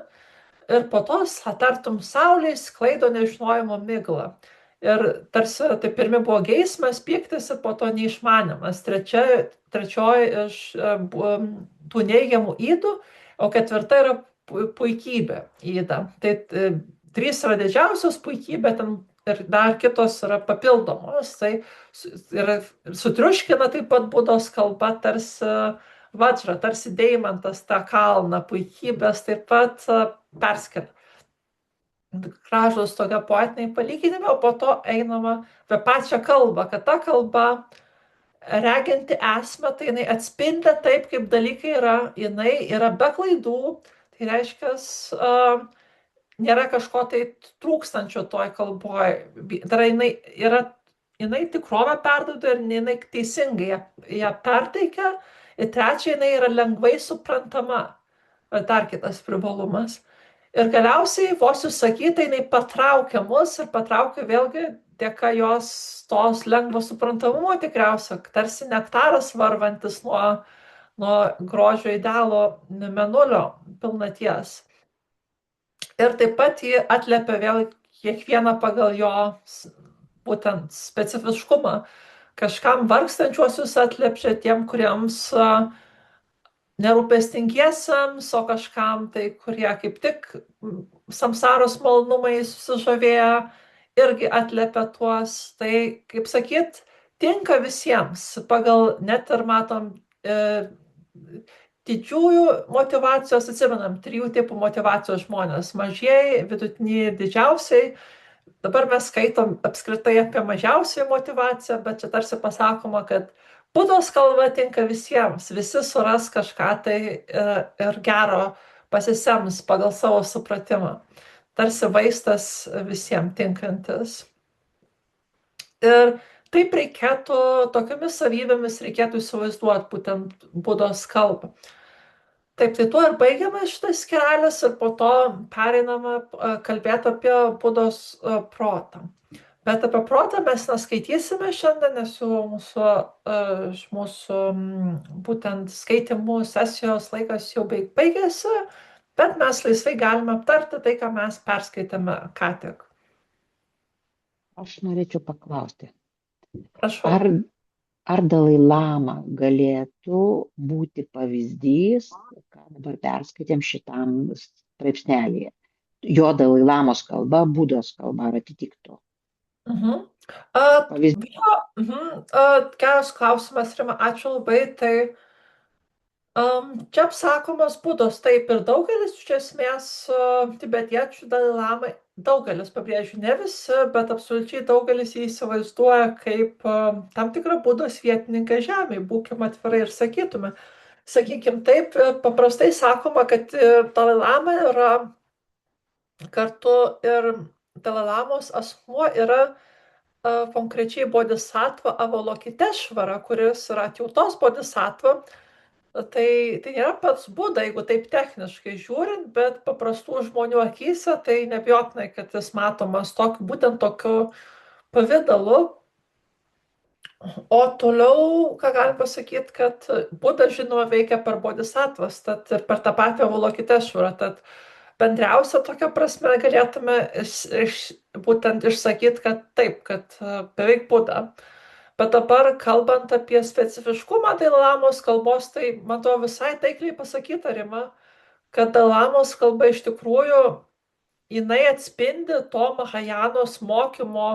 Ir po to tartum saulė sklaido nežinojimo miglą. Ir tarsi tai pirmi buvo geismas, pyktis ir po to neišmanimas. Trečioji iš tų neigiamų ydų, o ketvirta yra puikybė yda. Tai trys yra didžiausios puikybė, ten ir dar kitos yra papildomos. Tai yra sutriuškina taip pat Budos kalba tarsi vadžra, tarsi deimantas tą kalną puikybės taip pat perskelia. Gražus tokia poetiniai palyginimai, o po to einama apie pačią kalbą, kad ta kalba reginti esmę, tai jinai atspindi taip, kaip dalykai yra, jinai yra be klaidų, tai reiškia, nėra kažko tai trūkstančio toj kalboj, tai jinai tikrovę perduoda ir jinai teisingai ją perteikia, ir trečia, jinai yra lengvai suprantama, dar kitas privalumas. Ir galiausiai vos užsakyta, jinai patraukia mus ir patraukia vėlgi dėka jos tos lengvo suprantamumo tikriausiai, tarsi nektaras varvantis nuo grožio idealo mėnulio pilnaties. Ir taip pat jį atliepia vėl kiekvieną pagal jo būtent specifiškumą. Kažkam vargstančiuosius atliepia tiem, kuriems nerūpestingiesiams, o kažkam tai, kurie kaip tik samsaros malonumai susižavėję, irgi atliepia tuos. Tai, kaip sakyt, tinka visiems. Pagal net ir matom didžiųjų motivacijos, atsimenam, 3 tipų motivacijos žmonės. Mažieji, vidutiniai ir didžiausiai. Dabar mes skaitom apskritai apie mažiausią motivaciją, bet čia tarsi pasakoma, kad Budos kalba tinka visiems, visi suras kažką tai ir gero pasisems pagal savo supratimą. Tarsi vaistas visiems tinkantis. Ir taip reikėtų, tokiamis savybėmis reikėtų įsivaizduoti būtent Budos kalbą. Taip, tai tuo ir baigiame šitas skyrelis ir po to pereiname kalbėti apie Budos protą. Bet apie protą mes neskaitysime šiandien, nes jau mūsų būtent skaitimų sesijos laikas jau baigėsi, bet mes laisvai galime aptarti tai, ką mes perskaitėme ką tik. Aš norėčiau paklausti, Prašau. ar Dalai Lama galėtų būti pavyzdys, ką dabar perskaitėm šitam straipsnelyje. Jo Dalai Lamos kalba, Budos kalba, ar atitiktų? Mhm. Pavyzdys. Jo, geras klausimas, Rima, ačiū labai. Tai čia apsakomas Budos, taip ir daugelis iš esmės tibetiečių Dalai Lamai, daugelis, pabrėžiu, ne visi, bet absoliučiai daugelis jį įsivaizduoja kaip tam tikrą Budos vietininką žemėje, būkime atvirai ir sakytume. Sakykim taip, paprastai sakoma, kad Dalai Lama yra kartu ir Dalai Lamos asmuo yra konkrečiai bodhisattva Avalokiteshvara, kuris yra atjautos bodhisattva. Tai nėra pats Buda, jeigu taip techniškai žiūrint, bet paprastų žmonių akyse tai neabejotinai, kad jis matomas būtent tokiu pavidalu. O toliau, ką galim pasakyti, kad Buda, žinoma, veikia per bodhisattvas, tad ir per tą patį Avalokiteshvarą. Tad bendriausia tokia prasme galėtume būtent išsakyti, kad taip, kad beveik Buda. Bet dabar, kalbant apie specifiškumą Dalai Lamos kalbos, tai, man atrodo, visai taikliai pasakyta, Rima, kad Dalai Lamos kalba iš tikrųjų, jinai atspindi to Mahajanos mokymo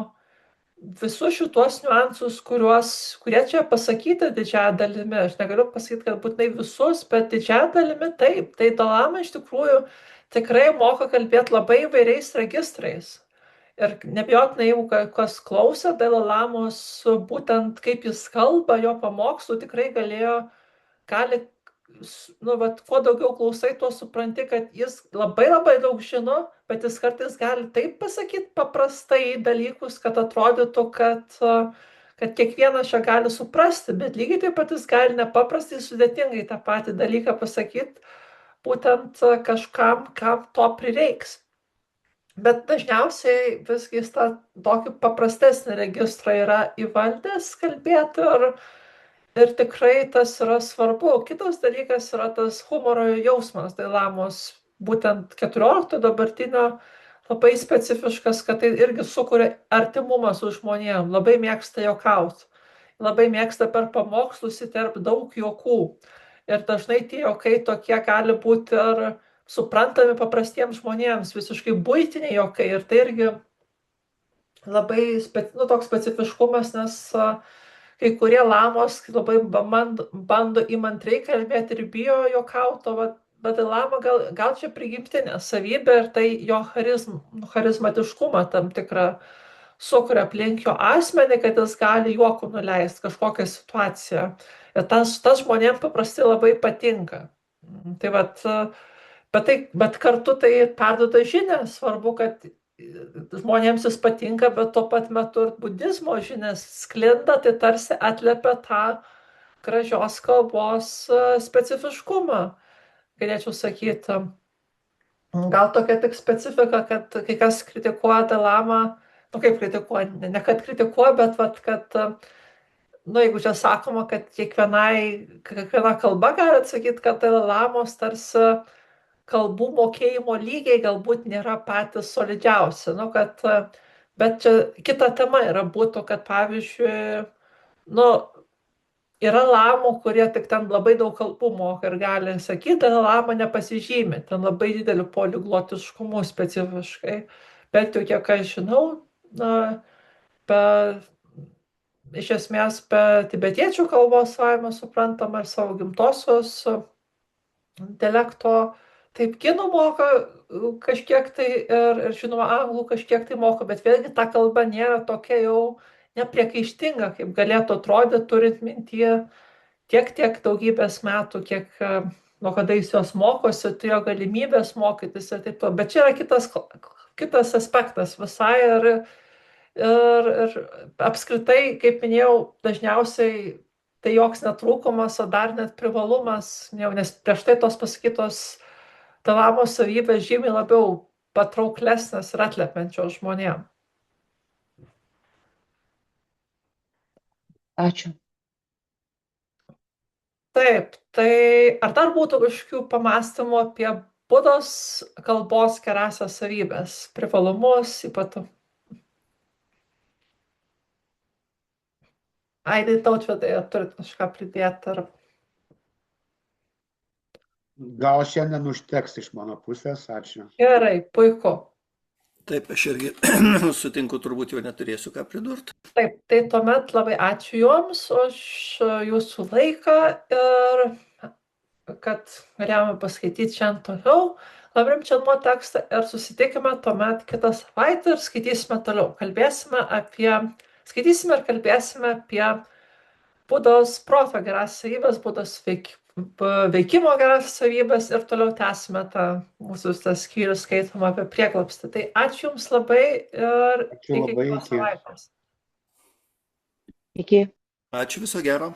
visus šitos niuansus, kurie čia pasakyti didžiąją dalimi. Aš negaliu pasakyti, kad būtinai visus, bet didžiąją dalimi taip. Tai Dalai Lama iš tikrųjų tikrai moka kalbėti labai įvairiais registrais. Ir neabejotinai, jeigu kas klausė Dalai Lamos, būtent kaip jis kalba, jo pamokslų, tikrai gali, kuo daugiau klausai, tuo supranti, kad jis labai labai daug žino, bet jis kartais gali taip pasakyti paprastai dalykus, kad atrodytų, kad kiekvienas čia gali suprasti, bet lygiai taip pat jis gali nepaprastai sudėtingai tą patį dalyką pasakyti, būtent kažkam, kam to prireiks. Bet dažniausiai visgi jis tą tokį paprastesnį registrą yra įvaldęs kalbėti ir tikrai tas yra svarbu. Kitas dalykas yra tas humoro jausmas Dalai Lamos, būtent 14 dabartinio, labai specifiškas, kad tai irgi sukuria artimumą su žmonėm, labai mėgsta juokauti, labai mėgsta per pamokslus įterpti daug juokų. Ir dažnai tie juokai tokie gali būti ir suprantami paprastiems žmonėms, visiškai buitiniai juokai. Ir tai irgi labai toks specifiškumas, nes kai kurie lamos labai bando įmantriai kalbėti ir bijo juokauti, bet Lama gal čia prigimtinė savybė ir tai jo charizmatiškumą tam tikrą sukuria aplink jo asmenį, kad jis gali juokų nuleisti kažkokią situaciją. Ir tas žmonėms paprastai labai patinka. Tai bet kartu tai perduoda žinią, svarbu, kad žmonėms jis patinka, bet tuo pat metu ir budizmo žinias sklinda, tai tarsi atliepia tą gražios kalbos specifiškumą, galėčiau sakyti. Gal tokia tik specifika, kad kai kas kritikuoja Dalai Lamą, kaip kritikuoja, ne kad kritikuoja, bet kad, jeigu čia sakoma, kad kiekviena kalba gali atsakyti, kad Dalai Lamos tarsi kalbų mokėjimo lygiai galbūt nėra patys solidžiausi. Bet čia kita tema būtų, kad pavyzdžiui, yra lamų, kurie tik ten labai daug kalbų moka ir gali sakyti, Dalai Lama nepasižymi, ten labai dideliu poliglotiškumu specifiškai. Bet jau kiek aš žinau, iš esmės be tibetiečių kalbos savaime suprantama ir savo gimtosios dialekto, taip kinų moka kažkiek tai ir žinoma, anglų kažkiek tai moka, bet vėlgi ta kalba nėra tokia jau nepriekaištinga, kaip galėtų atrodyti, turint mintyje tiek daugybės metų, kiek nuo kada jis jos mokosi, turėjo galimybės mokytis ir taip toliau. Bet čia yra kitas aspektas visai ir apskritai, kaip minėjau, dažniausiai tai joks netrūkumas, o dar net privalumas, nes prieš tai tos pasakytos Dalai Lamos savybės žymiai labiau patrauklesnės ir atliepiančios žmonėm. Ačiū. Taip, tai ar dar būtų kažkokių pamastymų apie Budos kalbos gerąsias savybės, privalumus, ypatų? Aidai, Tautvidai, ar turit kažką pridėti? Gal šiandien užteks iš mano pusės, ačiū. Gerai, puiku. Taip, aš irgi sutinku, turbūt jau neturėsiu ką pridurti. Taip, tai tuomet labai ačiū Jums už Jūsų laiką ir kad galėjome paskaityti šiandien toliau Lavrim Čelmo tekstą ir susitikime tuomet kitą savaitę ir skaitysime toliau. Skaitysime ir kalbėsime apie Budos proto geras savybės, Budos veikimo geras savybės ir toliau tęsime tą mūsų skyrių skaitomą apie prieglobstį. Tai ačiū Jums labai ir Ačiū iki labai, kitos iki. savaitės. Iki. Ačiū, viso gero.